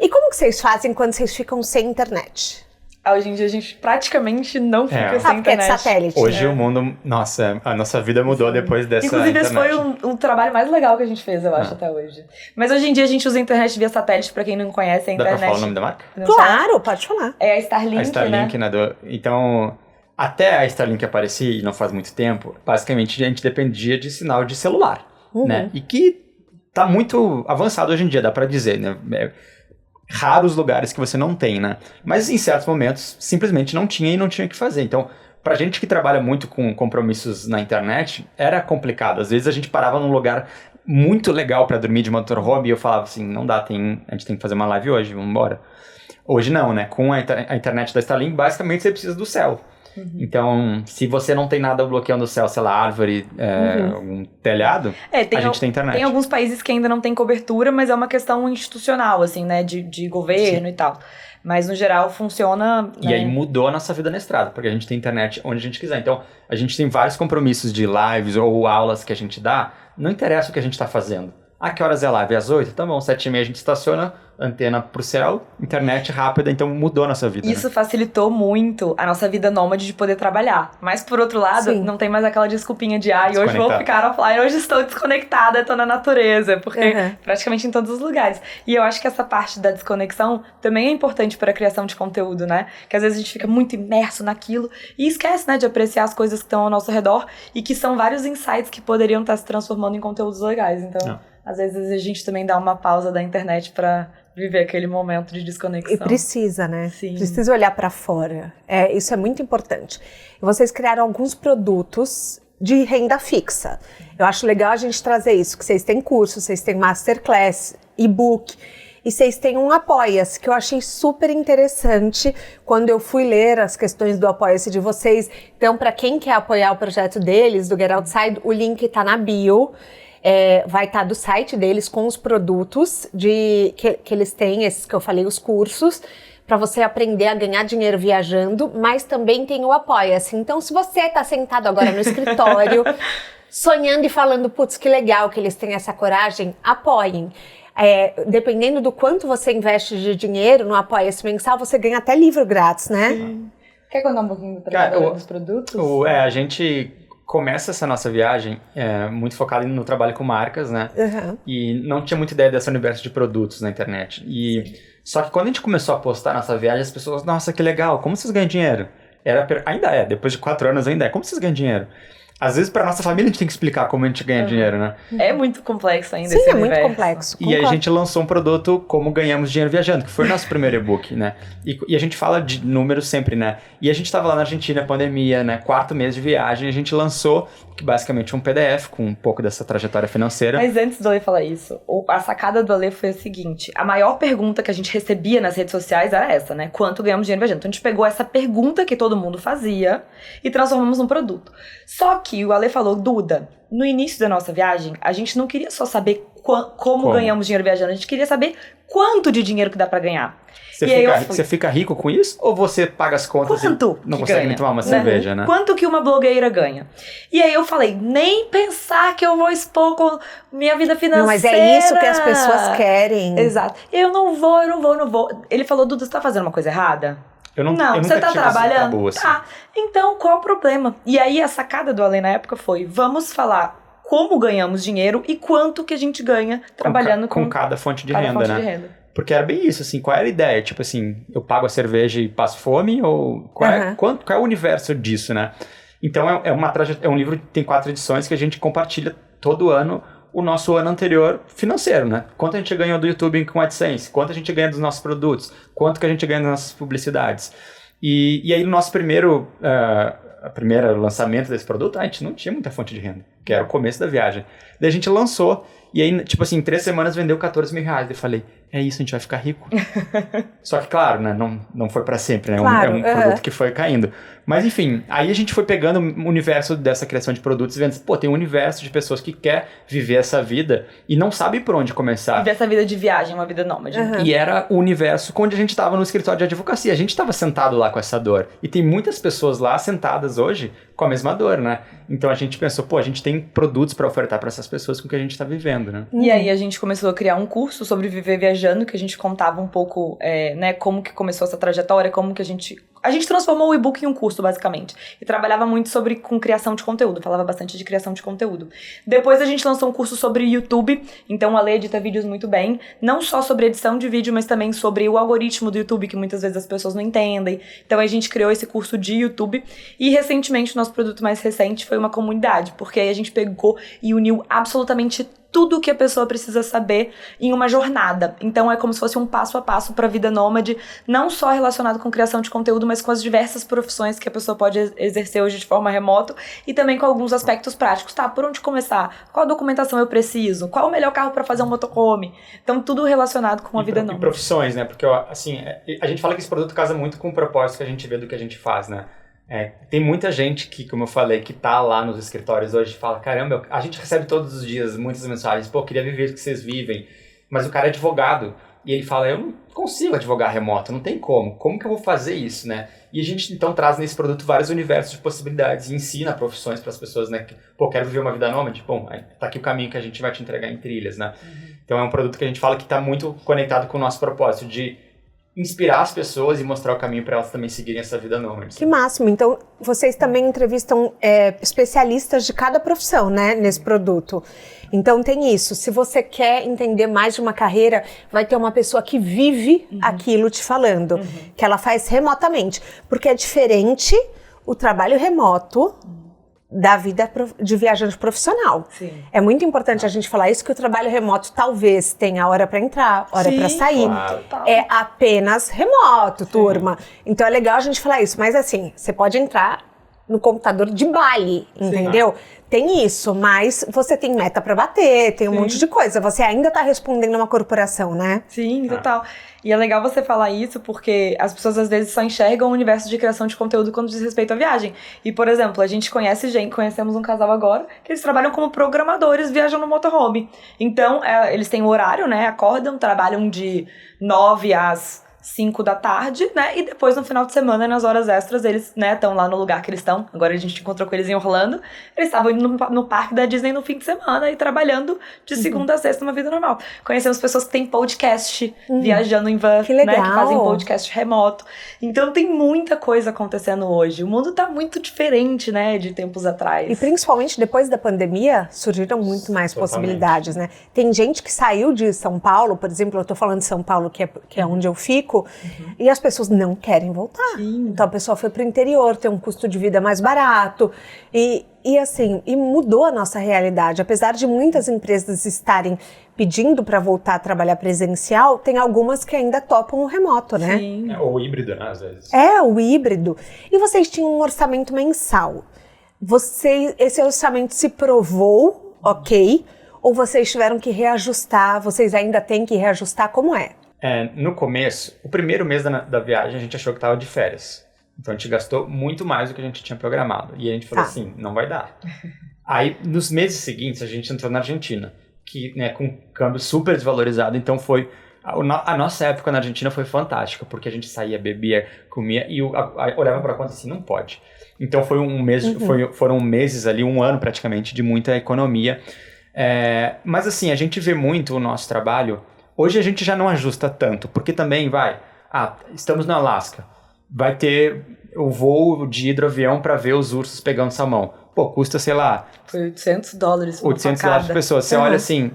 E como que vocês fazem quando vocês ficam sem internet? Hoje em dia a gente praticamente não fica sem internet. É de satélite. Hoje o mundo, nossa, a nossa vida mudou depois dessa Inclusive, internet. esse foi um trabalho mais legal que a gente fez, eu acho, até hoje. Mas hoje em dia a gente usa a internet via satélite, pra quem não conhece a internet. Dá pra falar o nome da marca? Claro, pode falar. É a Starlink, a Starlink, né? Então, até a Starlink aparecer, e não faz muito tempo, basicamente a gente dependia de sinal de celular, né? E que tá muito avançado hoje em dia, dá pra dizer, né? Raros lugares que você não tem, né? Mas em certos momentos, simplesmente não tinha e não tinha o que fazer. Então, pra gente que trabalha muito com compromissos na internet, era complicado. Às vezes a gente parava num lugar muito legal pra dormir de motorhome e eu falava assim, não dá, a gente tem que fazer uma live hoje, vamos embora. Hoje não, né? Com a internet da Starlink, basicamente você precisa do céu. Então, se você não tem nada bloqueando o céu, sei lá, árvore, um telhado, a gente tem internet. Tem alguns países que ainda não tem cobertura, mas é uma questão institucional, assim, né, de governo e tal. Mas, no geral, funciona... E aí mudou a nossa vida na estrada, porque a gente tem internet onde a gente quiser. Então, a gente tem vários compromissos de lives ou aulas que a gente dá, não interessa o que a gente está fazendo. Ah, que horas é a live? Às 8? Tá bom, 7h30 a gente estaciona, antena pro céu, internet rápida, então mudou a nossa vida. Isso facilitou muito a nossa vida nômade de poder trabalhar. Mas, por outro lado, não tem mais aquela desculpinha de hoje vou ficar offline, hoje estou desconectada, estou na natureza, porque praticamente em todos os lugares. E eu acho que essa parte da desconexão também é importante para a criação de conteúdo, né? Que às vezes a gente fica muito imerso naquilo e esquece, né, de apreciar as coisas que estão ao nosso redor e que são vários insights que poderiam estar se transformando em conteúdos legais. Então, às vezes a gente também dá uma pausa da internet para viver aquele momento de desconexão. E precisa, né? Sim. Precisa olhar para fora. Isso é muito importante. E vocês criaram alguns produtos de renda fixa. Eu acho legal a gente trazer isso, que vocês têm curso, vocês têm masterclass, e-book, e vocês têm um Apoia-se, que eu achei super interessante quando eu fui ler as questões do Apoia-se de vocês. Então, para quem quer apoiar o projeto deles, do Get Outside, o link está na bio. Vai estar do site deles com os produtos que eles têm, esses que eu falei, os cursos, para você aprender a ganhar dinheiro viajando, mas também tem o Apoia-se. Então, se você está sentado agora no escritório, sonhando e falando, putz, que legal que eles têm essa coragem, apoiem. Dependendo do quanto você investe de dinheiro no Apoia-se mensal, você ganha até livro grátis, né? Sim. Quer contar um pouquinho dos produtos? A gente começa essa nossa viagem muito focada no trabalho com marcas, né? E não tinha muita ideia desse universo de produtos na internet. Só que quando a gente começou a postar nossa viagem, as pessoas, nossa, que legal, como vocês ganham dinheiro? Ainda depois de 4 anos ainda como vocês ganham dinheiro? Às vezes, pra nossa família, a gente tem que explicar como a gente ganha dinheiro, né? É muito complexo ainda esse universo. Muito complexo. E aí a gente lançou um produto, Como Ganhamos Dinheiro Viajando, que foi o nosso primeiro e-book, né? E a gente fala de números sempre, né? E a gente tava lá na Argentina, pandemia, né? 4º mês de viagem, a gente lançou, que basicamente um PDF com um pouco dessa trajetória financeira. Mas antes do Ale falar isso, a sacada do Ale foi a seguinte: a maior pergunta que a gente recebia nas redes sociais era essa, né? Quanto ganhamos dinheiro viajando? Então a gente pegou essa pergunta que todo mundo fazia e transformamos num produto. Só que o Ale falou, Duda, no início da nossa viagem, a gente não queria só saber como ganhamos dinheiro viajando, a gente queria saber quanto de dinheiro que dá pra ganhar. Você fica rico com isso? Ou você paga as contas e não consegue nem tomar uma cerveja, né? Quanto que uma blogueira ganha? E aí eu falei, nem pensar que eu vou expor com minha vida financeira. Não, mas é isso que as pessoas querem. Exato. Eu não vou. Ele falou, Duda, você tá fazendo uma coisa errada? Eu você tá trabalhando? Tabu, assim. Tá. Então, qual é o problema? E aí, a sacada do Ale na época foi, vamos falar como ganhamos dinheiro e quanto que a gente ganha trabalhando com cada fonte de renda, né? Porque era bem isso, assim, qual era a ideia? Tipo assim, eu pago a cerveja e passo fome? Ou qual é o universo disso, né? Então, é um livro que tem 4 edições que a gente compartilha todo ano o nosso ano anterior financeiro, né? Quanto a gente ganhou do YouTube com AdSense, quanto a gente ganha dos nossos produtos, quanto que a gente ganha das nossas publicidades. E aí no nosso primeiro lançamento desse produto, a gente não tinha muita fonte de renda, que era o começo da viagem. Daí a gente lançou, e aí, tipo assim, em 3 semanas vendeu 14 mil reais. Daí eu falei, é isso, a gente vai ficar rico. Só que, claro, né, não foi pra sempre, né? Claro, é um produto que foi caindo. Mas, enfim, aí a gente foi pegando o universo dessa criação de produtos e vendo, tem um universo de pessoas que quer viver essa vida e não sabe por onde começar. Viver essa vida de viagem, uma vida nômade. E era o universo onde a gente estava no escritório de advocacia. A gente estava sentado lá com essa dor. E tem muitas pessoas lá sentadas hoje com a mesma dor, né? Então a gente pensou, a gente tem produtos para ofertar para essas pessoas com o que a gente está vivendo, né? E aí a gente começou a criar um curso sobre viver viajando, que a gente contava um pouco, né, como que começou essa trajetória, como que a gente transformou o e-book em um curso, basicamente. E trabalhava muito com criação de conteúdo. Falava bastante de criação de conteúdo. Depois a gente lançou um curso sobre YouTube. Então a Lê edita vídeos muito bem. Não só sobre edição de vídeo, mas também sobre o algoritmo do YouTube, que muitas vezes as pessoas não entendem. Então a gente criou esse curso de YouTube. E recentemente, o nosso produto mais recente foi uma comunidade. Porque aí a gente pegou e uniu absolutamente tudo que a pessoa precisa saber em uma jornada. Então é como se fosse um passo a passo para a vida nômade, não só relacionado com criação de conteúdo, mas com as diversas profissões que a pessoa pode exercer hoje de forma remota e também com alguns aspectos práticos. Tá, por onde começar? Qual documentação eu preciso? Qual o melhor carro para fazer um motorhome? Então tudo relacionado com a vida nômade. E profissões, né? Porque assim, a gente fala que esse produto casa muito com o propósito que a gente vê do que a gente faz, né? Tem muita gente que, como eu falei, que tá lá nos escritórios hoje e fala, caramba, a gente recebe todos os dias muitas mensagens, queria viver o que vocês vivem, mas o cara é advogado E ele fala, eu não consigo advogar remoto, não tem como que eu vou fazer isso, né? E a gente então traz nesse produto vários universos de possibilidades e ensina profissões para as pessoas, né? Pô, quero viver uma vida nômade? Bom, tá aqui o caminho que a gente vai te entregar em trilhas, né? Então é um produto que a gente fala que está muito conectado com o nosso propósito de inspirar as pessoas e mostrar o caminho para elas também seguirem essa vida nômade. Que máximo. Então, vocês também entrevistam especialistas de cada profissão, né, nesse produto. Então, tem isso. Se você quer entender mais de uma carreira, vai ter uma pessoa que vive aquilo te falando, que ela faz remotamente. Porque é diferente o trabalho remoto da vida de viajante profissional. Sim. É muito importante a gente falar isso, que o trabalho remoto talvez tenha hora para entrar, hora para sair. Claro. É apenas remoto, turma. Então é legal a gente falar isso. Mas assim, você pode entrar no computador de Bali, entendeu? Tem isso, mas você tem meta para bater, tem um monte de coisa. Você ainda tá respondendo a uma corporação, né? Sim, total. E é legal você falar isso porque as pessoas às vezes só enxergam o universo de criação de conteúdo quando diz respeito à viagem. E, por exemplo, a gente conhecemos um casal agora que eles trabalham como programadores, viajam no motorhome. Então, eles têm um horário, né? Acordam, trabalham de 9 às 5 da tarde, né? E depois, no final de semana, nas horas extras, eles, né, estão lá no lugar que eles estão. Agora a gente encontrou com eles em Orlando. Eles estavam indo no parque da Disney no fim de semana e trabalhando de segunda a sexta numa vida normal. Conhecemos pessoas que têm podcast, viajando em van, que legal. né? Que fazem podcast remoto. Então tem muita coisa acontecendo hoje. O mundo tá muito diferente, né? De tempos atrás. E principalmente depois da pandemia, surgiram muito mais possibilidades, né? Tem gente que saiu de São Paulo, por exemplo, eu tô falando de São Paulo, que é onde eu fico, e as pessoas não querem voltar. Sim. Então a pessoa foi pro interior, tem um custo de vida mais barato, e assim, mudou a nossa realidade. Apesar de muitas empresas estarem pedindo para voltar a trabalhar presencial, tem algumas que ainda topam o remoto, né? Sim. Ou híbrido, né, às vezes. O híbrido. E vocês tinham um orçamento mensal. Esse orçamento se provou ok? Ou vocês tiveram que reajustar? Vocês ainda têm que reajustar? Como é? No começo, o primeiro mês da viagem, a gente achou que estava de férias. Então a gente gastou muito mais do que a gente tinha programado. E a gente falou assim, não vai dar. Aí, nos meses seguintes, a gente entrou na Argentina, que, né, com câmbio super desvalorizado. Então foi... A nossa época na Argentina foi fantástica, porque a gente saía, bebia, comia e olhava para a conta assim, não pode. Então foi um mês, foram meses ali, um ano praticamente, de muita economia. Mas assim, a gente vê muito o nosso trabalho. Hoje a gente já não ajusta tanto, porque também estamos no Alasca, vai ter o voo de hidroavião para ver os ursos pegando salmão. Pô, custa, sei lá... Foi $800 $800 por pessoa. Você olha assim,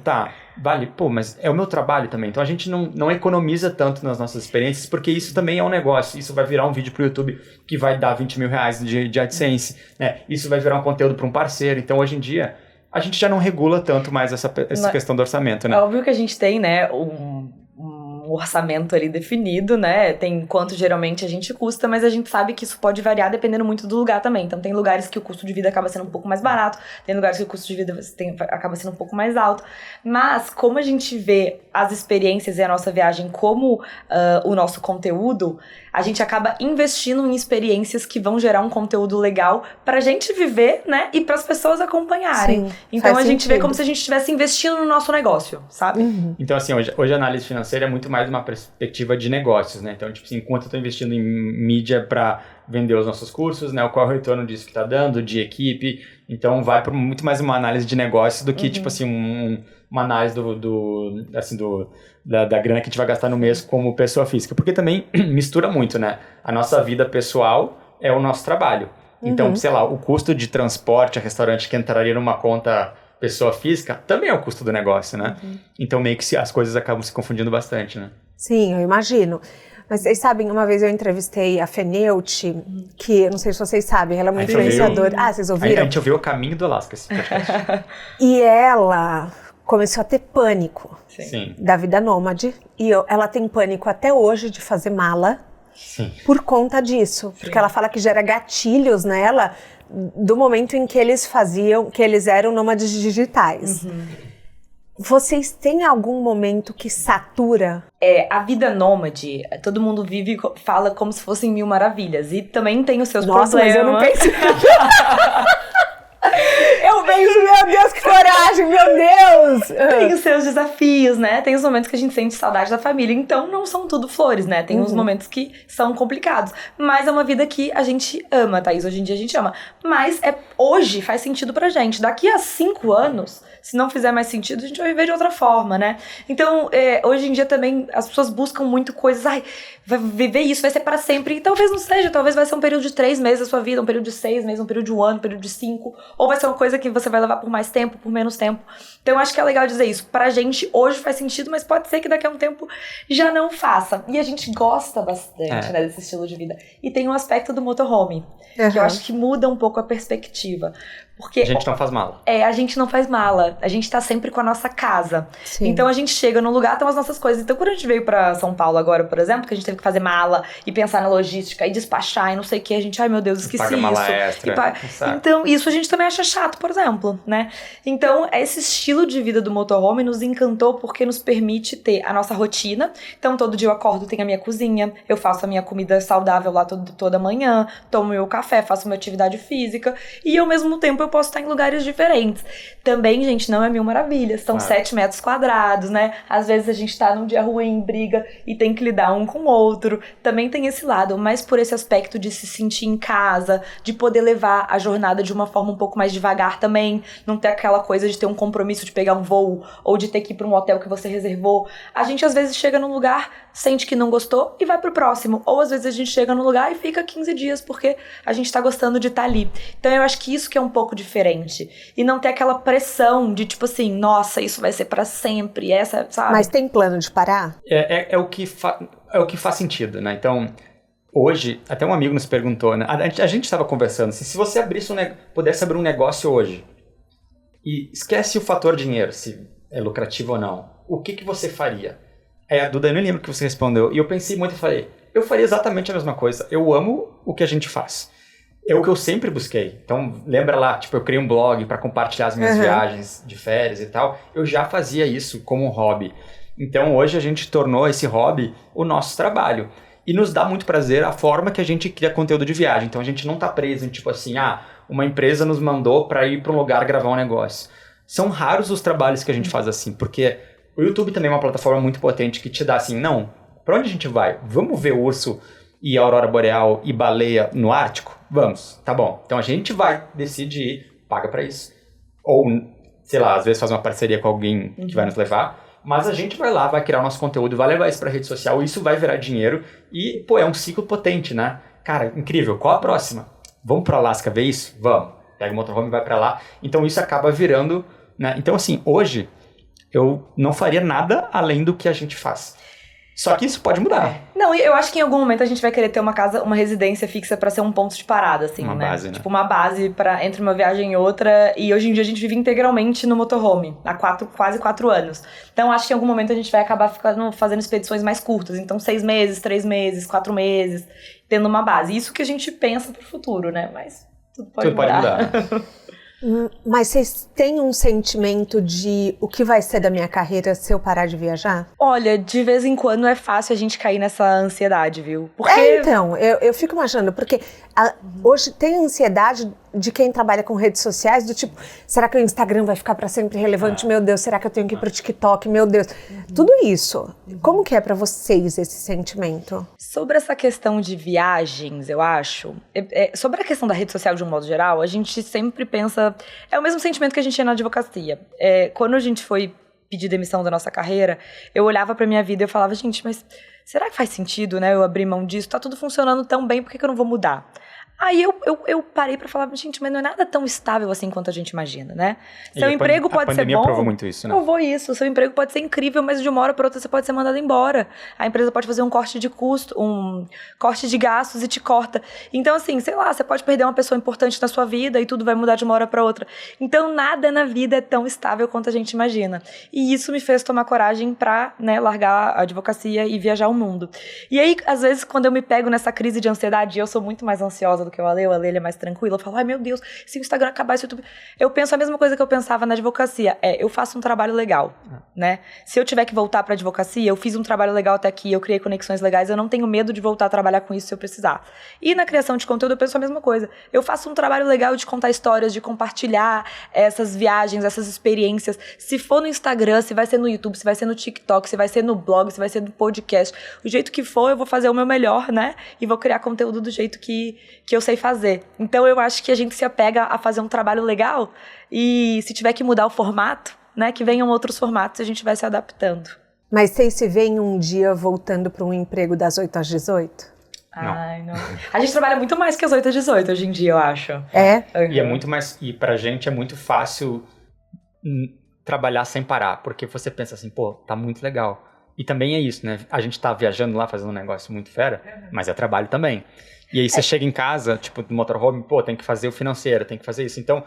vale, mas é o meu trabalho também. Então a gente não economiza tanto nas nossas experiências, porque isso também é um negócio. Isso vai virar um vídeo pro YouTube que vai dar R$20 mil de AdSense, né? Isso vai virar um conteúdo para um parceiro. Então hoje em dia... a gente já não regula tanto mais essa questão do orçamento, né? É óbvio que a gente tem, né, um orçamento ali definido, né? Tem quanto geralmente a gente custa, mas a gente sabe que isso pode variar dependendo muito do lugar também. Então tem lugares que o custo de vida acaba sendo um pouco mais barato, tem lugares que o custo de vida acaba sendo um pouco mais alto. Mas como a gente vê as experiências e a nossa viagem como o nosso conteúdo, a gente acaba investindo em experiências que vão gerar um conteúdo legal pra gente viver, né? E pras pessoas acompanharem. Sim, então a gente vê como se a gente estivesse investindo no nosso negócio, sabe? Então assim, hoje a análise financeira é muito mais uma perspectiva de negócios, né? Então, tipo assim, enquanto eu tô investindo em mídia pra vender os nossos cursos, né? Qual é o retorno disso que tá dando, de equipe. Então vai para muito mais uma análise de negócio do que, tipo assim, uma análise da grana que a gente vai gastar no mês como pessoa física. Porque também mistura muito, né? A nossa vida pessoal é o nosso trabalho. Então, sei lá, o custo de transporte a restaurante que entraria numa conta pessoa física também é o custo do negócio, né? Então, meio que as coisas acabam se confundindo bastante, né? Sim, eu imagino. Mas vocês sabem, uma vez eu entrevistei a Feneute, que, não sei se vocês sabem, ela é uma influenciadora. Vocês ouviram? A gente ouviu o Caminho do Alasca, esse podcast. E ela começou a ter pânico da vida nômade. E ela tem pânico até hoje de fazer mala por conta disso. Porque ela fala que gera gatilhos nela do momento em que eles eram nômades digitais. Vocês têm algum momento que satura? A vida nômade, todo mundo vive e fala como se fossem 1000 maravilhas. E também tem os seus problemas. Mas eu não pensei. Eu vejo, meu Deus, que coragem! meu Deus! Tem os seus desafios, né? Tem os momentos que a gente sente saudade da família. Então, não são tudo flores, né? Tem uns momentos que são complicados. Mas é uma vida que a gente ama, Thaís. Hoje em dia a gente ama. Mas hoje faz sentido pra gente. Daqui a 5 anos, se não fizer mais sentido, a gente vai viver de outra forma, né? Então, hoje em dia também as pessoas buscam muito coisas. Ai, vai viver isso, vai ser para sempre. E talvez não seja. Talvez vai ser um período de 3 meses da sua vida, um período de 6 meses, um período de 1 ano, um período de 5. Ou vai ser uma coisa que você vai levar por mais tempo, por menos tempo. Então, eu acho que é legal dizer isso. Pra gente, hoje faz sentido, mas pode ser que daqui a um tempo já não faça. E a gente gosta bastante, né, desse estilo de vida. E tem um aspecto do motorhome, que eu acho que muda um pouco a perspectiva. Porque a gente não faz mala. A gente não faz mala. A gente tá sempre com a nossa casa. Sim. Então a gente chega num lugar, tem as nossas coisas. Então quando a gente veio pra São Paulo agora, por exemplo, que a gente teve que fazer mala e pensar na logística e despachar e não sei o que, a gente, ai meu Deus, esqueci paga isso. Mala extra. Então isso a gente também acha chato, por exemplo, né? Então esse estilo de vida do motorhome nos encantou porque nos permite ter a nossa rotina. Então todo dia eu acordo, tenho a minha cozinha, eu faço a minha comida saudável lá toda manhã, tomo meu café, faço minha atividade física e ao mesmo tempo eu posso estar em lugares diferentes. Também, gente, não é 1000 maravilhas. São 7 metros quadrados, né? Às vezes a gente tá num dia ruim, briga e tem que lidar um com o outro. Também tem esse lado, mas por esse aspecto de se sentir em casa, de poder levar a jornada de uma forma um pouco mais devagar também. Não ter aquela coisa de ter um compromisso de pegar um voo ou de ter que ir pra um hotel que você reservou. A gente às vezes chega num lugar, sente que não gostou e vai pro próximo. Ou às vezes a gente chega num lugar e fica 15 dias porque a gente tá gostando de estar ali. Então eu acho que isso que é um pouco diferente. E não ter aquela pressão de tipo assim, nossa, isso vai ser pra sempre, essa, sabe? Mas tem plano de parar? É o que faz sentido, né? Então, hoje, até um amigo nos perguntou, né? A gente estava conversando, assim, se você pudesse abrir um negócio hoje e esquece o fator dinheiro, se é lucrativo ou não, o que você faria? A Duda, eu nem lembro o que você respondeu. E eu pensei muito e falei, eu faria exatamente a mesma coisa. Eu amo o que a gente faz. É o que eu sempre busquei. Então, lembra lá, tipo, eu criei um blog para compartilhar as minhas viagens de férias e tal. Eu já fazia isso como um hobby. Então, hoje a gente tornou esse hobby o nosso trabalho. E nos dá muito prazer a forma que a gente cria conteúdo de viagem. Então, a gente não tá preso em, tipo assim, uma empresa nos mandou para ir para um lugar gravar um negócio. São raros os trabalhos que a gente faz assim, porque o YouTube também é uma plataforma muito potente que te dá assim, não, para onde a gente vai? Vamos ver urso e aurora boreal e baleia no Ártico? Vamos, tá bom. Então a gente vai decidir, paga pra isso. Ou, sei lá, às vezes faz uma parceria com alguém que vai nos levar. Mas a gente vai lá, vai criar o nosso conteúdo, vai levar isso pra rede social, isso vai virar dinheiro. E, pô, é um ciclo potente, né? Cara, incrível. Qual a próxima? Vamos pro Alasca ver isso? Vamos. Pega o motorhome e vai pra lá. Então isso acaba virando, né? Então assim, hoje eu não faria nada além do que a gente faz. Só que isso pode mudar. Não, eu acho que em algum momento a gente vai querer ter uma casa, uma residência fixa pra ser um ponto de parada, assim, uma base, né? Tipo, uma base entre uma viagem e outra. E hoje em dia a gente vive integralmente no motorhome, há quase 4 anos. Então acho que em algum momento a gente vai acabar fazendo expedições mais curtas. Então 6 meses, 3 meses, 4 meses, tendo uma base. Isso que a gente pensa pro futuro, né? Mas tudo pode mudar. Mas vocês têm um sentimento de o que vai ser da minha carreira se eu parar de viajar? Olha, de vez em quando é fácil a gente cair nessa ansiedade, viu? Porque... Então, eu fico imaginando, porque hoje tem ansiedade de quem trabalha com redes sociais, do tipo, será que o Instagram vai ficar para sempre relevante? Meu Deus, será que eu tenho que ir pro TikTok? Meu Deus. Tudo isso. Como que é para vocês esse sentimento? Sobre essa questão de viagens, eu acho, sobre a questão da rede social de um modo geral, a gente sempre pensa, é o mesmo sentimento que a gente tinha na advocacia. Quando a gente foi pedir demissão da nossa carreira, eu olhava pra minha vida e eu falava, gente, mas será que faz sentido, né, eu abrir mão disso? Tá tudo funcionando tão bem, por que eu não vou mudar? Aí eu parei pra falar, gente, mas não é nada tão estável assim quanto a gente imagina, né? Seu emprego pode ser bom. A pandemia provou muito isso, né? Provou isso. Seu emprego pode ser incrível, mas de uma hora pra outra você pode ser mandado embora. A empresa pode fazer um corte de custo, um corte de gastos e te corta. Então, assim, sei lá, você pode perder uma pessoa importante na sua vida e tudo vai mudar de uma hora pra outra. Então, nada na vida é tão estável quanto a gente imagina. E isso me fez tomar coragem pra, né, largar a advocacia e viajar o mundo. E aí, às vezes, quando eu me pego nessa crise de ansiedade, eu sou muito mais ansiosa do que o Ale a Lê é mais tranquila. Eu falo, ai meu Deus, se o Instagram acabar, se o YouTube... Eu penso a mesma coisa que eu pensava na advocacia. Eu faço um trabalho legal, né? Se eu tiver que voltar pra advocacia, eu fiz um trabalho legal até aqui, eu criei conexões legais, eu não tenho medo de voltar a trabalhar com isso se eu precisar. E na criação de conteúdo eu penso a mesma coisa. Eu faço um trabalho legal de contar histórias, de compartilhar essas viagens, essas experiências. Se for no Instagram, se vai ser no YouTube, se vai ser no TikTok, se vai ser no blog, se vai ser no podcast, o jeito que for, eu vou fazer o meu melhor, né? E vou criar conteúdo do jeito que eu sei fazer. Então eu acho que a gente se apega a fazer um trabalho legal e se tiver que mudar o formato, né? Que venham outros formatos e a gente vai se adaptando. Mas vocês se veem um dia voltando para um emprego das 8 às 18? Ai, não. A gente trabalha muito mais que as 8 às 18 hoje em dia, eu acho. Uhum. E é muito mais... E pra gente é muito fácil trabalhar sem parar, porque você pensa assim, pô, tá muito legal. E também é isso, né? A gente tá viajando lá, fazendo um negócio muito fera, mas é trabalho também. E aí você chega em casa, tipo, no motorhome, pô, tem que fazer o financeiro, tem que fazer isso. Então,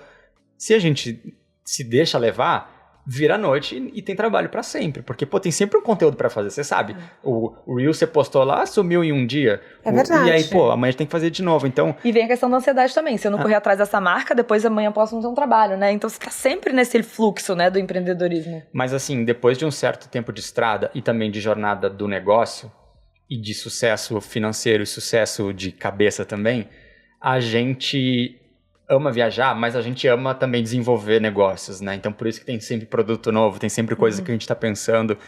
se a gente se deixa levar... vira a noite e tem trabalho pra sempre. Porque, pô, tem sempre um conteúdo pra fazer, você sabe. O Reel você postou lá, sumiu em um dia. É verdade. E aí, pô, amanhã a gente tem que fazer de novo, então... E vem a questão da ansiedade também. Se eu não correr atrás dessa marca, depois amanhã posso não ter um trabalho, né? Então você tá sempre nesse fluxo, né, do empreendedorismo. Mas assim, depois de um certo tempo de estrada e também de jornada do negócio e de sucesso financeiro e sucesso de cabeça também, a gente... ama viajar, mas a gente ama também desenvolver negócios, né? Então, por isso que tem sempre produto novo, tem sempre coisa que a gente tá pensando.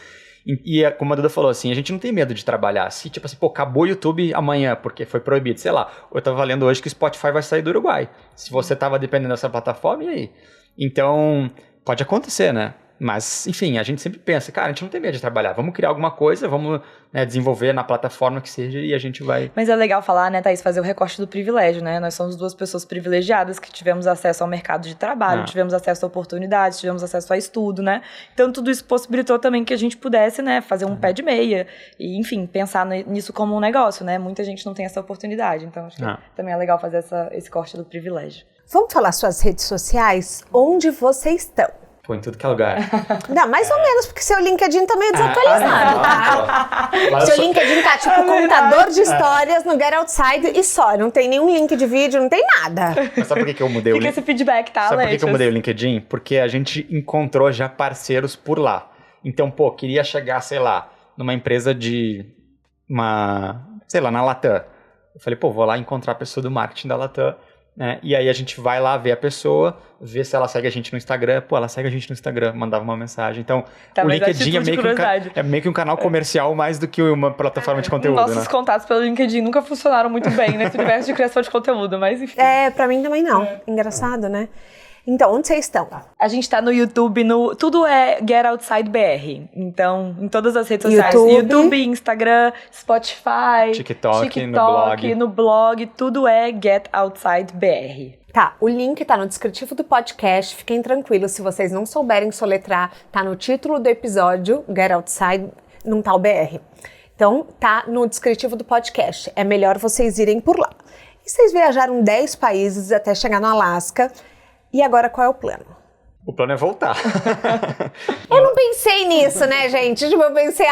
E como a Duda falou, assim, a gente não tem medo de trabalhar. Se, tipo assim, pô, acabou o YouTube amanhã, porque foi proibido, sei lá. Eu tava lendo hoje que o Spotify vai sair do Uruguai. Se você tava dependendo dessa plataforma, e aí? Então, pode acontecer, né? Mas, enfim, a gente sempre pensa, cara, a gente não tem medo de trabalhar. Vamos criar alguma coisa, vamos, né, desenvolver na plataforma que seja e a gente vai... Mas é legal falar, né, Thaís, fazer o recorte do privilégio, né? Nós somos duas pessoas privilegiadas que tivemos acesso ao mercado de trabalho, tivemos acesso a oportunidades, tivemos acesso a estudo, né? Então, tudo isso possibilitou também que a gente pudesse, né, fazer um pé de meia e, enfim, pensar nisso como um negócio, né? Muita gente não tem essa oportunidade, então acho que também é legal fazer esse corte do privilégio. Vamos falar suas redes sociais? Onde vocês estão? Pô, em tudo que é lugar. Não, mais ou menos, porque seu LinkedIn tá meio desatualizado, tá? Seu LinkedIn tá tipo contador de histórias no Get Outside e só. Não tem nenhum link de vídeo, não tem nada. Mas sabe por que eu mudei o Fica esse feedback, tá, Sabe por que eu mudei o LinkedIn? Porque a gente encontrou já parceiros por lá. Então, pô, queria chegar, sei lá, numa empresa de sei lá, na Latam. Eu falei, pô, vou lá encontrar a pessoa do marketing da Latam. Né? E aí a gente vai lá ver a pessoa, ver se ela segue a gente no Instagram. Pô, ela segue a gente no Instagram, mandava uma mensagem. Então, o LinkedIn é meio que um canal comercial mais do que uma plataforma de conteúdo, Nossos contatos pelo LinkedIn nunca funcionaram muito bem nesse universo de criação de conteúdo, mas enfim. Pra mim também não. Engraçado, né? Então, onde vocês estão? A gente tá no YouTube, tudo é Get Outside BR. Então, em todas as redes sociais. YouTube, Instagram, Spotify, TikTok, no blog, tudo é Get Outside BR. Tá, o link tá no descritivo do podcast, fiquem tranquilos, se vocês não souberem soletrar, tá no título do episódio, Get Outside, não tá o BR. Então, tá no descritivo do podcast, é melhor vocês irem por lá. E vocês viajaram 10 países até chegar no Alasca, e agora qual é o plano? O plano é voltar. Eu não pensei nisso, né, gente? Tipo, eu pensei,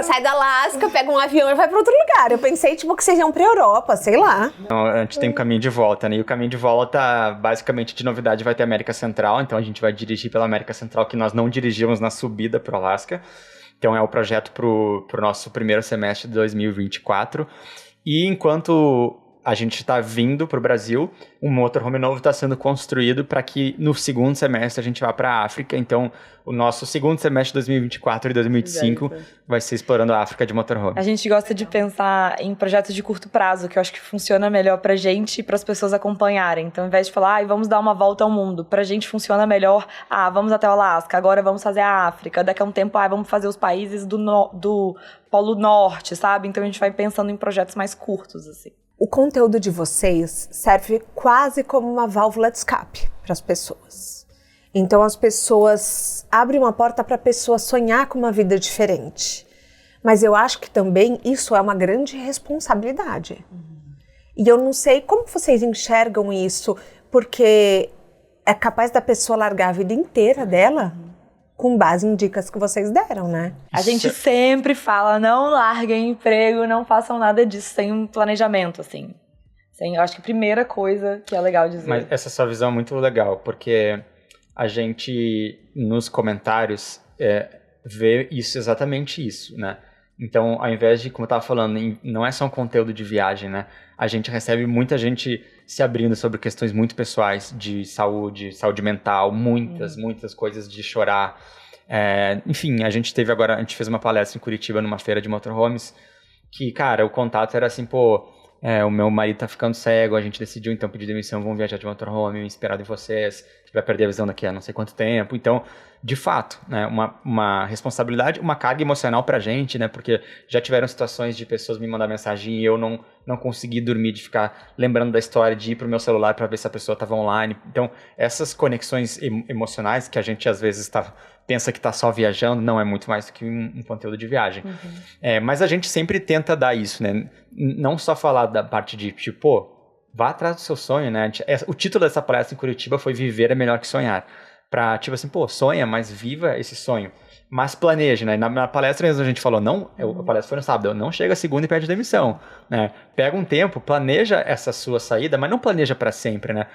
sai do Alasca, pega um avião e vai pra outro lugar. Eu pensei, tipo, que vocês iam pra Europa, sei lá. Então, a gente tem um caminho de volta, né? E o caminho de volta, basicamente, de novidade, vai ter América Central. Então, a gente vai dirigir pela América Central, que nós não dirigimos na subida pro Alasca. Então, é o projeto pro nosso primeiro semestre de 2024. E enquanto a gente está vindo para o Brasil, um motorhome novo está sendo construído para que no segundo semestre a gente vá para a África. Então, o nosso segundo semestre de 2024 e 2025 vai ser explorando a África de motorhome. A gente gosta de pensar em projetos de curto prazo, que eu acho que funciona melhor para a gente e para as pessoas acompanharem. Então, ao invés de falar, vamos dar uma volta ao mundo, para a gente funciona melhor, vamos até o Alasca, agora vamos fazer a África, daqui a um tempo, vamos fazer os países do Polo Norte, sabe? Então, a gente vai pensando em projetos mais curtos, assim. O conteúdo de vocês serve quase como uma válvula de escape para as pessoas. Então as pessoas abrem uma porta para a pessoa sonhar com uma vida diferente. Mas eu acho que também isso é uma grande responsabilidade. E eu não sei como vocês enxergam isso, porque é capaz da pessoa largar a vida inteira dela com base em dicas que vocês deram, né? A gente sempre fala, não larguem emprego, não façam nada disso sem um planejamento, assim. Sim, eu acho que a primeira coisa que é legal dizer. Mas essa sua visão é muito legal, porque a gente, nos comentários, vê exatamente isso, né? Então, ao invés de, como eu estava falando, não é só um conteúdo de viagem, né? A gente recebe muita gente se abrindo sobre questões muito pessoais de saúde mental, muitas coisas de chorar. Enfim, a gente fez uma palestra em Curitiba, numa feira de motorhomes, que, cara, o contato era assim, o meu marido tá ficando cego, a gente decidiu então pedir demissão, vamos viajar de motorhome, inspirado em vocês, a gente vai perder a visão daqui a não sei quanto tempo. Então, de fato, né, uma responsabilidade, uma carga emocional pra gente, né, porque já tiveram situações de pessoas me mandar mensagem e eu não consegui dormir, de ficar lembrando da história, de ir pro meu celular pra ver se a pessoa tava online. Então, essas conexões emocionais que a gente às vezes pensa que está só viajando, não, é muito mais do que um conteúdo de viagem. Mas a gente sempre tenta dar isso, né? Não só falar da parte de, tipo, vá atrás do seu sonho, né? O título dessa palestra em Curitiba foi Viver é Melhor que Sonhar. Pra, tipo assim, sonha, mas viva esse sonho. Mas planeje, né? Na palestra mesmo a gente falou, a palestra foi no sábado, não chega a segunda e pede demissão, né? Pega um tempo, planeja essa sua saída, mas não planeja para sempre, né?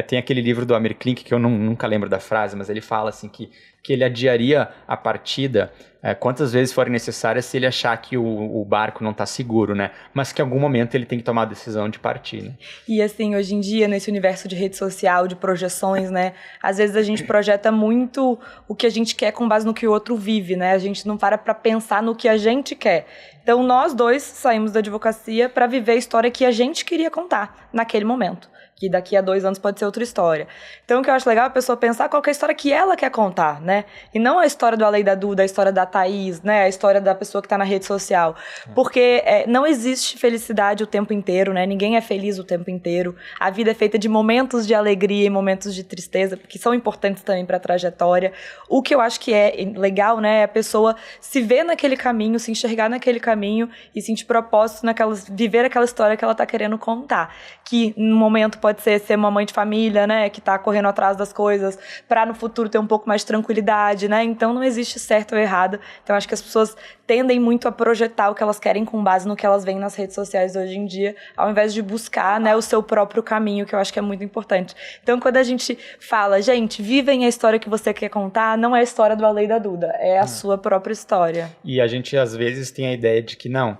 Tem aquele livro do Amir Klink, que eu nunca lembro da frase, mas ele fala assim que ele adiaria a partida quantas vezes forem necessárias se ele achar que o barco não está seguro, né? Mas que em algum momento ele tem que tomar a decisão de partir, né? E assim, hoje em dia, nesse universo de rede social, de projeções, né? Às vezes a gente projeta muito o que a gente quer com base no que o outro vive, né? A gente não para pensar no que a gente quer. Então, nós dois saímos da advocacia para viver a história que a gente queria contar naquele momento. Que daqui a 2 anos pode ser outra história. Então, o que eu acho legal é a pessoa pensar qual que é a história que ela quer contar, né? E não a história do Ale e da Duda, a história da Thaís, né? A história da pessoa que está na rede social. Porque não existe felicidade o tempo inteiro, né? Ninguém é feliz o tempo inteiro. A vida é feita de momentos de alegria e momentos de tristeza, que são importantes também para a trajetória. O que eu acho que é legal, né? É a pessoa se ver naquele caminho, se enxergar naquele caminho e sentir propósito viver aquela história que ela está querendo contar. Que, no momento, pode ser uma mãe de família, né, que tá correndo atrás das coisas, para no futuro ter um pouco mais de tranquilidade, né? Então não existe certo ou errado. Então acho que as pessoas tendem muito a projetar o que elas querem com base no que elas veem nas redes sociais hoje em dia, ao invés de buscar, né, o seu próprio caminho, que eu acho que é muito importante. Então quando a gente fala, gente, vivem a história que você quer contar, não é a história do Ale e da Duda, é a sua própria história. E a gente às vezes tem a ideia de que não,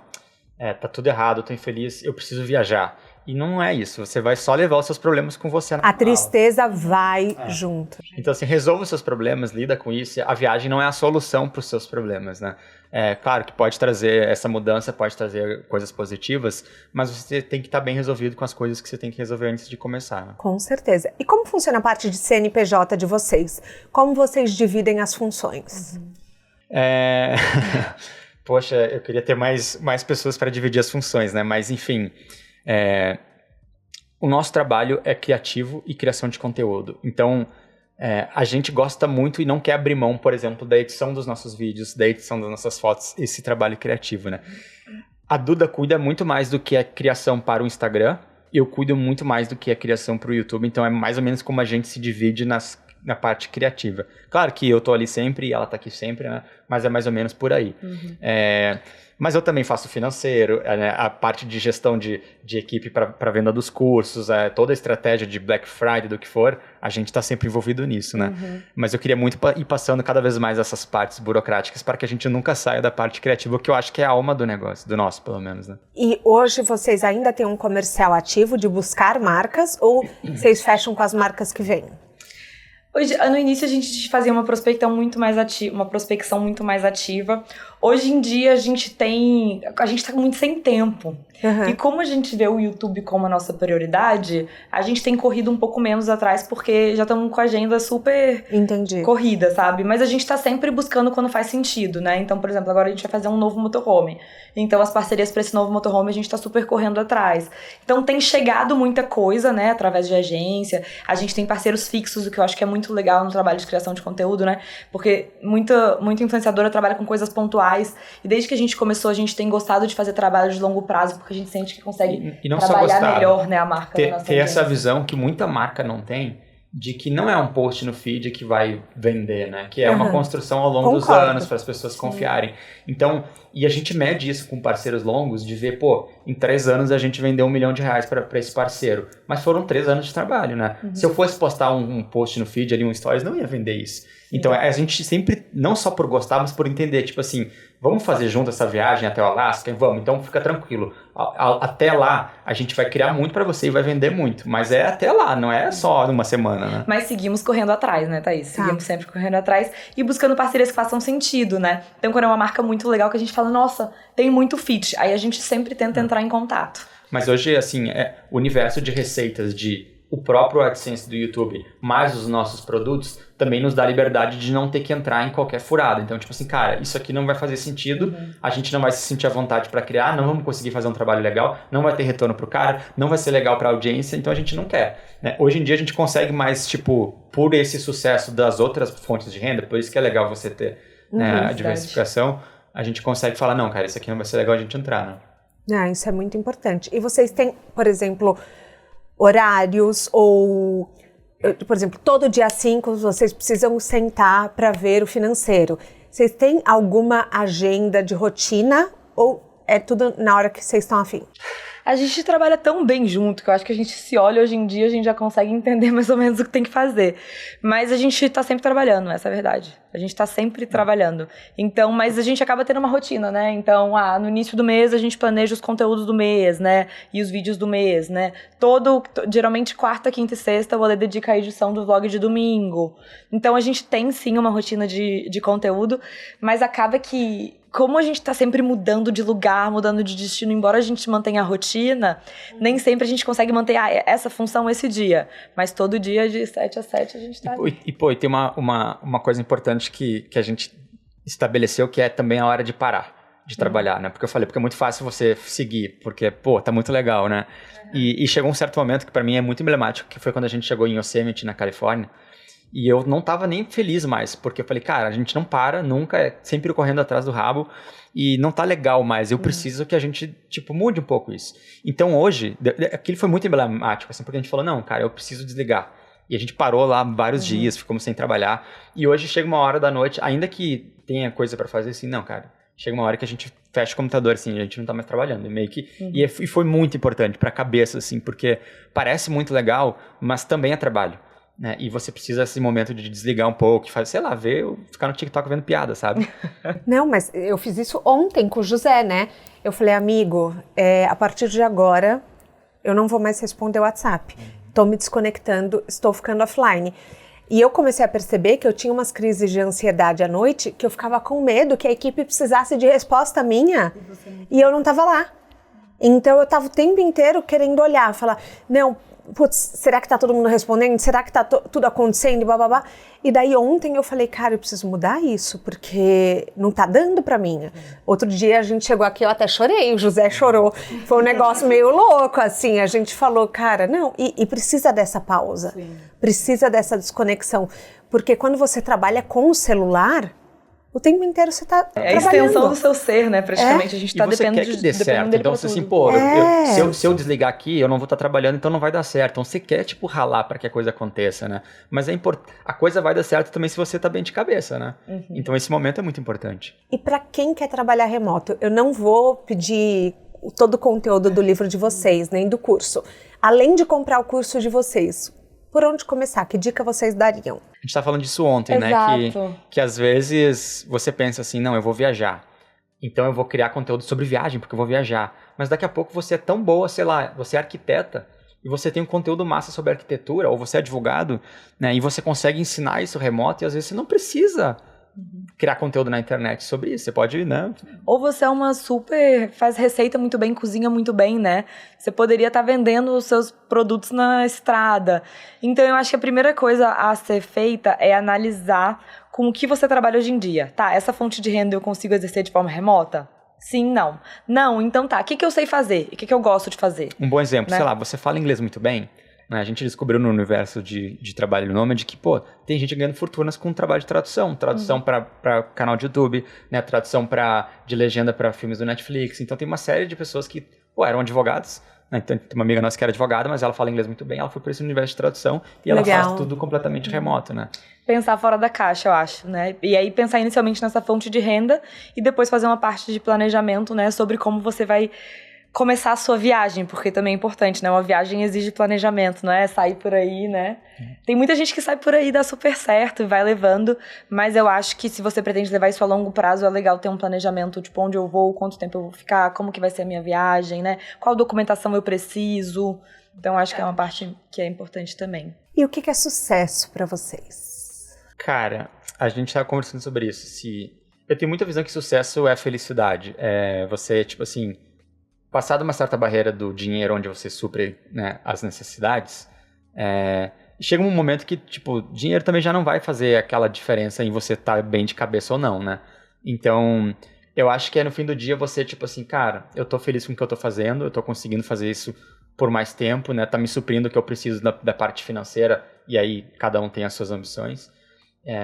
tá tudo errado, eu tô infeliz, eu preciso viajar. E não é isso, você vai só levar os seus problemas com você. A tristeza vai junto. Então, assim, resolva os seus problemas, lida com isso. A viagem não é a solução para os seus problemas, né? Claro que pode trazer essa mudança, pode trazer coisas positivas, mas você tem que estar bem resolvido com as coisas que você tem que resolver antes de começar. Né? Com certeza. E como funciona a parte de CNPJ de vocês? Como vocês dividem as funções? Poxa, eu queria ter mais pessoas para dividir as funções, né? Mas, enfim... o nosso trabalho é criativo e criação de conteúdo. Então, a gente gosta muito e não quer abrir mão, por exemplo, da edição dos nossos vídeos, da edição das nossas fotos, esse trabalho criativo, né? A Duda cuida muito mais do que a criação para o Instagram, eu cuido muito mais do que a criação para o YouTube, então é mais ou menos como a gente se divide na parte criativa. Claro que eu tô ali sempre e ela tá aqui sempre, né? Mas é mais ou menos por aí. Mas eu também faço financeiro, a parte de gestão de equipe para venda dos cursos, toda a estratégia de Black Friday, do que for, a gente está sempre envolvido nisso, né? Mas eu queria muito ir passando cada vez mais essas partes burocráticas para que a gente nunca saia da parte criativa, que eu acho que é a alma do negócio, do nosso, pelo menos, né? E hoje vocês ainda têm um comercial ativo de buscar marcas ou vocês fecham com as marcas que vêm? Hoje, no início a gente fazia uma prospecção muito mais ativa. Hoje em dia a gente tá muito sem tempo. E como a gente vê o YouTube como a nossa prioridade, a gente tem corrido um pouco menos atrás, porque já estamos com a agenda super corrida, sabe? Mas a gente tá sempre buscando quando faz sentido, né? Então, por exemplo, agora a gente vai fazer um novo motorhome. Então, as parcerias para esse novo motorhome a gente tá super correndo atrás. Então, tem chegado muita coisa, né? Através de agência. A gente tem parceiros fixos, o que eu acho que é muito legal no trabalho de criação de conteúdo, né? Porque muita influenciadora trabalha com coisas pontuais. E desde que a gente começou, a gente tem gostado de fazer trabalho de longo prazo, porque a gente sente que consegue trabalhar melhor, né, a marca da nossa ter essa visão que muita marca não tem, de que não é um post no feed que vai vender, né? Que é uma construção ao longo dos anos para as pessoas confiarem. Então, e a gente mede isso com parceiros longos, de ver, em 3 anos a gente vendeu R$1 milhão para esse parceiro. Mas foram 3 anos de trabalho, né? Se eu fosse postar um post no feed ali, um stories, não ia vender isso. Então a gente sempre, não só por gostar, mas por entender, tipo assim, vamos fazer junto essa viagem até o Alasca? Vamos, então fica tranquilo. Até lá, a gente vai criar muito pra você e vai vender muito. Mas é até lá, não é só numa semana, né? Mas seguimos correndo atrás, né, Thaís? Seguimos sempre correndo atrás e buscando parcerias que façam sentido, né? Então, quando é uma marca muito legal que a gente fala, nossa, tem muito fit. Aí a gente sempre tenta entrar em contato. Mas hoje, assim, o universo de receitas de o próprio AdSense do YouTube, mais os nossos produtos, também nos dá a liberdade de não ter que entrar em qualquer furada. Então, tipo assim, cara, isso aqui não vai fazer sentido, a gente não vai se sentir à vontade para criar, não vamos conseguir fazer um trabalho legal, não vai ter retorno pro cara, não vai ser legal pra audiência, então a gente não quer. Né? Hoje em dia a gente consegue mais, tipo, por esse sucesso das outras fontes de renda, por isso que é legal você ter a diversificação, a gente consegue falar, não, cara, isso aqui não vai ser legal a gente entrar, né? Isso é muito importante. E vocês têm, por exemplo, horários ou, por exemplo, todo dia 5 vocês precisam sentar para ver o financeiro. Vocês têm alguma agenda de rotina ou é tudo na hora que vocês estão afim? A gente trabalha tão bem junto que eu acho que a gente se olha hoje em dia, a gente já consegue entender mais ou menos o que tem que fazer. Mas a gente tá sempre trabalhando, essa é a verdade. A gente tá sempre trabalhando. Então, mas a gente acaba tendo uma rotina, né? Então, no início do mês a gente planeja os conteúdos do mês, né? E os vídeos do mês, né? Geralmente quarta, quinta e sexta o Ale dedica a edição do vlog de domingo. Então a gente tem sim uma rotina de conteúdo, mas acaba que, como a gente tá sempre mudando de lugar, mudando de destino, embora a gente mantenha a rotina, nem sempre a gente consegue manter essa função esse dia. Mas todo dia, de 7 a 7, a gente tá ali. E tem uma coisa importante que a gente estabeleceu, que é também a hora de parar de trabalhar, né? Porque eu falei, porque é muito fácil você seguir, porque, tá muito legal, né? E chegou um certo momento que pra mim é muito emblemático, que foi quando a gente chegou em Yosemite, na Califórnia, e eu não tava nem feliz mais, porque eu falei, cara, a gente não para nunca, é sempre correndo atrás do rabo, e não tá legal mais, eu preciso que a gente, tipo, mude um pouco isso. Então hoje, aquilo foi muito emblemático, assim, porque a gente falou, não, cara, eu preciso desligar. E a gente parou lá vários dias, ficamos sem trabalhar, e hoje chega uma hora da noite, ainda que tenha coisa pra fazer, assim, não, cara, chega uma hora que a gente fecha o computador, assim, a gente não tá mais trabalhando, e meio que... E foi muito importante pra cabeça, assim, porque parece muito legal, mas também é trabalho. Né? E você precisa desse momento de desligar um pouco, fazer, sei lá, ficar no TikTok vendo piada, sabe? Não, mas eu fiz isso ontem com o José, né? Eu falei, amigo, a partir de agora eu não vou mais responder o WhatsApp. Estou me desconectando, estou ficando offline. E eu comecei a perceber que eu tinha umas crises de ansiedade à noite, que eu ficava com medo que a equipe precisasse de resposta minha e eu não estava lá. Então eu estava o tempo inteiro querendo olhar, falar, não, putz, será que tá todo mundo respondendo? Será que tá tudo acontecendo? Bababá. E daí ontem eu falei, cara, eu preciso mudar isso, porque não tá dando pra mim. Outro dia a gente chegou aqui, eu até chorei, o José chorou. Foi um negócio meio louco, assim. A gente falou, cara, não, e precisa dessa pausa. Sim. Precisa dessa desconexão. Porque quando você trabalha com o celular, o tempo inteiro você tá trabalhando. É a extensão do seu ser, né? Praticamente a gente tá dependendo de... E você quer que dê certo. Então você assim, pô, se eu desligar aqui, eu não vou estar trabalhando, então não vai dar certo. Então você quer, tipo, ralar para que a coisa aconteça, né? Mas a coisa vai dar certo também se você tá bem de cabeça, né? Então esse momento é muito importante. E para quem quer trabalhar remoto, eu não vou pedir todo o conteúdo do livro de vocês, nem do curso. Além de comprar o curso de vocês, por onde começar? Que dica vocês dariam? A gente tá falando disso ontem, Exato. Né? Que às vezes você pensa assim, não, eu vou viajar. Então eu vou criar conteúdo sobre viagem, porque eu vou viajar. Mas daqui a pouco você é tão boa, sei lá, você é arquiteta, e você tem um conteúdo massa sobre arquitetura, ou você é advogado, né? E você consegue ensinar isso remoto, e às vezes você não precisa criar conteúdo na internet sobre isso. Você pode, né? Ou você é uma faz receita muito bem, cozinha muito bem, né? Você poderia estar vendendo os seus produtos na estrada. Então, eu acho que a primeira coisa a ser feita é analisar com o que você trabalha hoje em dia. Tá, essa fonte de renda eu consigo exercer de forma remota? Sim, não. Não, então tá. O que eu sei fazer? O que eu gosto de fazer? Um bom exemplo, né? Sei lá, você fala inglês muito bem. A gente descobriu no universo de trabalho nômade que, tem gente ganhando fortunas com trabalho de tradução. Tradução para canal de YouTube, né? Tradução de legenda para filmes do Netflix. Então, tem uma série de pessoas que, eram advogados. Né? Então, tem uma amiga nossa que era advogada, mas ela fala inglês muito bem. Ela foi para esse universo de tradução e ela faz tudo completamente remoto, né? Pensar fora da caixa, eu acho, né? E aí, pensar inicialmente nessa fonte de renda e depois fazer uma parte de planejamento, né? Sobre como você vai começar a sua viagem, porque também é importante, né? Uma viagem exige planejamento, não é sair por aí, né? Tem muita gente que sai por aí e dá super certo e vai levando, mas eu acho que se você pretende levar isso a longo prazo, é legal ter um planejamento, tipo, onde eu vou, quanto tempo eu vou ficar, como que vai ser a minha viagem, né? Qual documentação eu preciso. Então, acho que é uma parte que é importante também. E o que é sucesso pra vocês? Cara, a gente tava conversando sobre isso. Eu tenho muita visão que sucesso é felicidade. É você, tipo assim, passado uma certa barreira do dinheiro onde você supre, né, as necessidades, chega um momento que, tipo, dinheiro também já não vai fazer aquela diferença em você estar bem de cabeça ou não, né? Então, eu acho que no fim do dia você, tipo assim, cara, eu tô feliz com o que eu tô fazendo, eu tô conseguindo fazer isso por mais tempo, né? Tá me suprindo o que eu preciso da parte financeira, e aí cada um tem as suas ambições.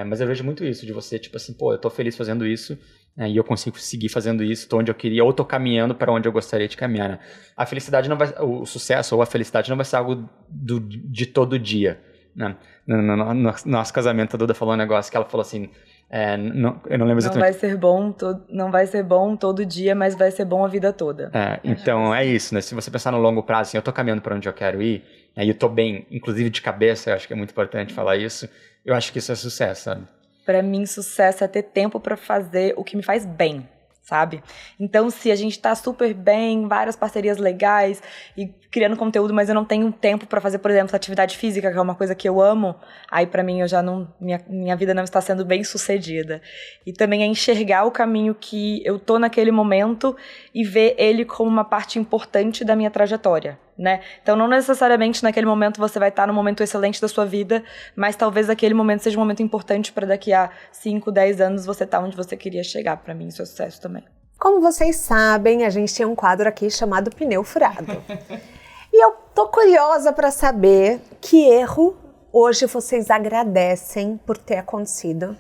Mas eu vejo muito isso, de você, tipo assim, pô, eu tô feliz fazendo isso, e eu consigo seguir fazendo isso, tô onde eu queria, ou tô caminhando para onde eu gostaria de caminhar, né? A felicidade não vai, o sucesso ou a felicidade não vai ser algo de todo dia, né? No nosso casamento, a Duda falou um negócio que ela falou assim, eu não lembro exatamente. Não vai ser bom todo dia, mas vai ser bom a vida toda. Então é isso, né? Se você pensar no longo prazo, assim, eu tô caminhando para onde eu quero ir, e eu tô bem, inclusive de cabeça, eu acho que é muito importante falar isso, eu acho que isso é sucesso, sabe? Pra mim, sucesso é ter tempo pra fazer o que me faz bem, sabe? Então, se a gente tá super bem, várias parcerias legais e criando conteúdo, mas eu não tenho tempo pra fazer, por exemplo, atividade física, que é uma coisa que eu amo, aí pra mim eu já não, minha vida não está sendo bem sucedida. E também é enxergar o caminho que eu tô naquele momento e ver ele como uma parte importante da minha trajetória, né? Então não necessariamente naquele momento você vai estar no momento excelente da sua vida, mas talvez aquele momento seja um momento importante para daqui a 5, 10 anos você estar onde você queria chegar. Para mim isso é sucesso também. Como vocês sabem, a gente tem um quadro aqui chamado Pneu Furado. E eu tô curiosa para saber que erro hoje vocês agradecem por ter acontecido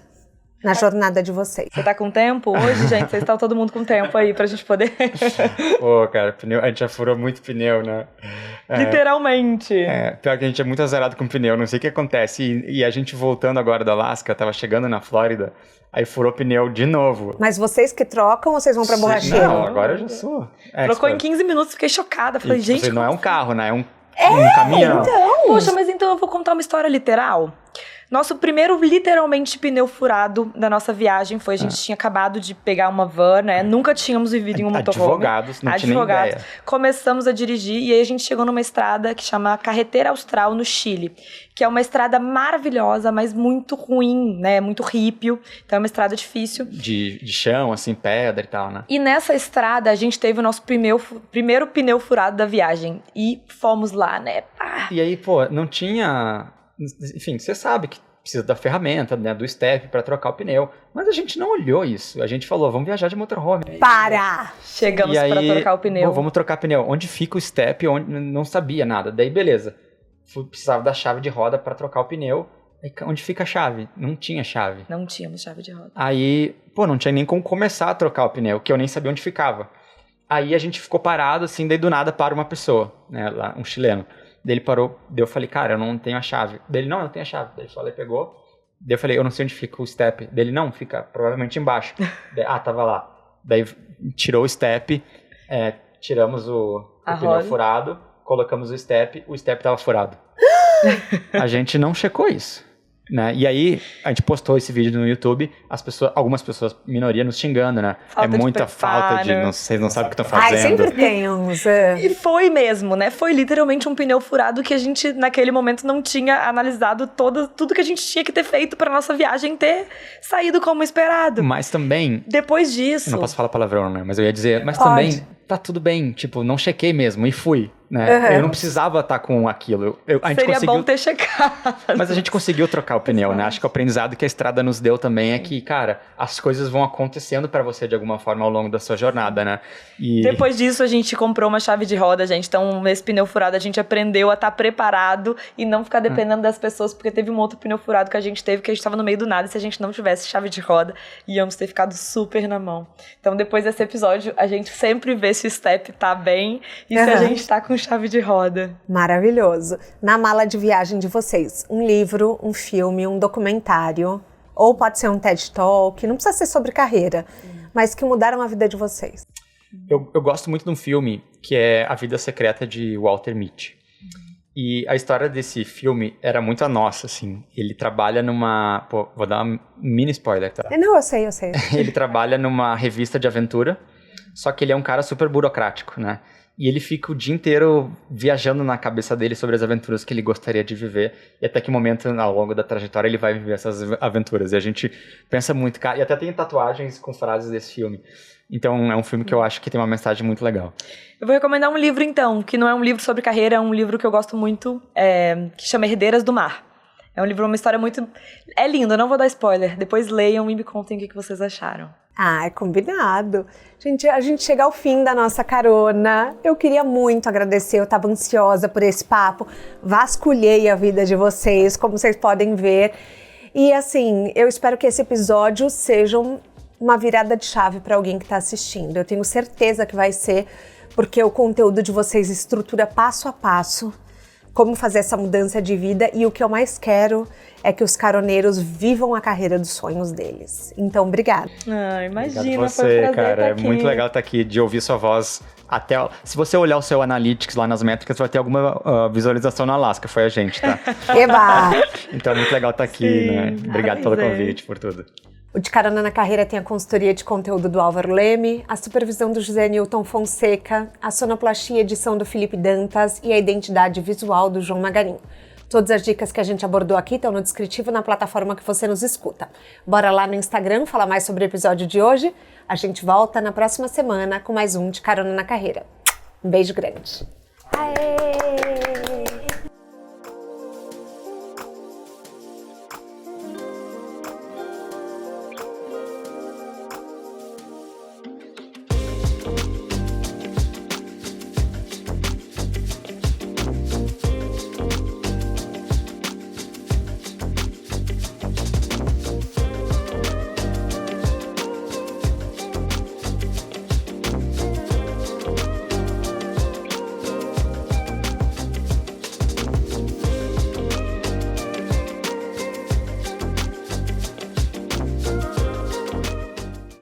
na jornada de vocês. Você tá com tempo hoje, gente? Vocês estão todo mundo com tempo aí pra gente poder... Pô, cara, a gente já furou muito pneu, né? Literalmente. Pior que a gente é muito azarado com pneu, não sei o que acontece. E a gente voltando agora do Alasca, tava chegando na Flórida, aí furou pneu de novo. Mas vocês que trocam ou vocês vão pra borracheira? Não, agora eu já sou. Trocou em 15 minutos, fiquei chocada. Falei, gente... Não é um carro, né? É um caminhão. Então. Poxa, mas então eu vou contar uma história literal. Nosso primeiro, literalmente, pneu furado da nossa viagem foi... A gente tinha acabado de pegar uma van, né? Nunca tínhamos vivido em um motorhome. Advogados, não tinha nem ideia. Começamos a dirigir e aí a gente chegou numa estrada que chama Carretera Austral, no Chile. Que é uma estrada maravilhosa, mas muito ruim, né? Muito rípio. Então é uma estrada difícil. De chão, assim, pedra e tal, né? E nessa estrada a gente teve o nosso primeiro pneu furado da viagem. E fomos lá, né? E aí, pô, não tinha... Enfim, você sabe que precisa da ferramenta, né, do step para trocar o pneu. Mas a gente não olhou isso. A gente falou, vamos viajar de motorhome. Para! Chegamos para trocar o pneu. Pô, vamos trocar pneu. Onde fica o step? Onde não sabia nada. Daí, beleza. Precisava da chave de roda para trocar o pneu. Aí, onde fica a chave? Não tinha chave. Não tínhamos chave de roda. Aí, pô, não tinha nem como começar a trocar o pneu, que eu nem sabia onde ficava. Aí a gente ficou parado, assim, daí do nada para uma pessoa, né, lá, um chileno. Daí ele parou, daí eu falei, cara, eu não tenho a chave. Daí ele, não, eu tenho a chave. Daí ele falou, pegou. Daí eu falei, eu não sei onde fica o step. Daí ele, não, fica provavelmente embaixo. Daí, tava lá. Daí tirou o step, tiramos o pneu furado, colocamos o step tava furado. A gente não checou isso, né? E aí, a gente postou esse vídeo no YouTube, algumas pessoas, minoria, nos xingando, né? Falta muita falta de... Vocês não sabem o que estão fazendo. Ai, sempre tem uns... E foi mesmo, né? Foi literalmente um pneu furado que a gente, naquele momento, não tinha analisado tudo que a gente tinha que ter feito pra nossa viagem ter saído como esperado. Mas também... Depois disso... Eu não posso falar palavrão, né? Mas eu ia dizer... Mas Pode. Também tá tudo bem. Tipo, não chequei mesmo e fui. Né? Eu não precisava estar com aquilo. A gente Seria conseguiu... bom ter checado. Mas a gente conseguiu trocar o pneu, né? Acho que o aprendizado que a estrada nos deu também é que, cara, as coisas vão acontecendo pra você de alguma forma ao longo da sua jornada, né? E... Depois disso, a gente comprou uma chave de roda, gente. Então, nesse pneu furado, a gente aprendeu a estar preparado e não ficar dependendo das pessoas, porque teve um outro pneu furado que a gente teve, que a gente tava no meio do nada, e se a gente não tivesse chave de roda, íamos ter ficado super na mão. Então, depois desse episódio, a gente sempre vê se o step tá bem e se a gente tá com chave de roda. Maravilhoso. Na mala de viagem de vocês, um livro, um filme, um documentário, ou pode ser um TED Talk, não precisa ser sobre carreira, mas que mudaram a vida de vocês. Eu gosto muito de um filme que é A Vida Secreta de Walter Mitty. E a história desse filme era muito a nossa, assim. Ele trabalha numa... Pô, vou dar um mini spoiler, tá? Não, eu sei. Ele trabalha numa revista de aventura, só que ele é um cara super burocrático, né? E ele fica o dia inteiro viajando na cabeça dele sobre as aventuras que ele gostaria de viver. E até que momento, ao longo da trajetória, ele vai viver essas aventuras. E a gente pensa muito, cara... E até tem tatuagens com frases desse filme. Então, é um filme que eu acho que tem uma mensagem muito legal. Eu vou recomendar um livro, então, que não é um livro sobre carreira, é um livro que eu gosto muito, que chama Herdeiras do Mar. É um livro, uma história muito... É lindo, eu não vou dar spoiler. Depois leiam e me contem o que vocês acharam. Ah, é combinado. Gente, a gente chega ao fim da nossa carona. Eu queria muito agradecer, eu estava ansiosa por esse papo. Vasculhei a vida de vocês, como vocês podem ver. E assim, eu espero que esse episódio seja uma virada de chave para alguém que está assistindo. Eu tenho certeza que vai ser, porque o conteúdo de vocês estrutura passo a passo como fazer essa mudança de vida, e o que eu mais quero é que os caroneiros vivam a carreira dos sonhos deles. Então, obrigada. Ah, imagina, obrigado você, foi um prazer cara. estar aqui. É muito legal estar aqui, de ouvir sua voz. Se você olhar o seu Analytics lá nas métricas, vai ter alguma visualização na Alaska, foi a gente, tá? Eba! Então é muito legal estar aqui, né? Obrigado pelo convite, por tudo. O De Carona na Carreira tem a consultoria de conteúdo do Álvaro Leme, a supervisão do José Newton Fonseca, a sonoplastia e edição do Felipe Dantas e a identidade visual do João Magarinho. Todas as dicas que a gente abordou aqui estão no descritivo na plataforma que você nos escuta. Bora lá no Instagram falar mais sobre o episódio de hoje. A gente volta na próxima semana com mais um De Carona na Carreira. Um beijo grande. Aê!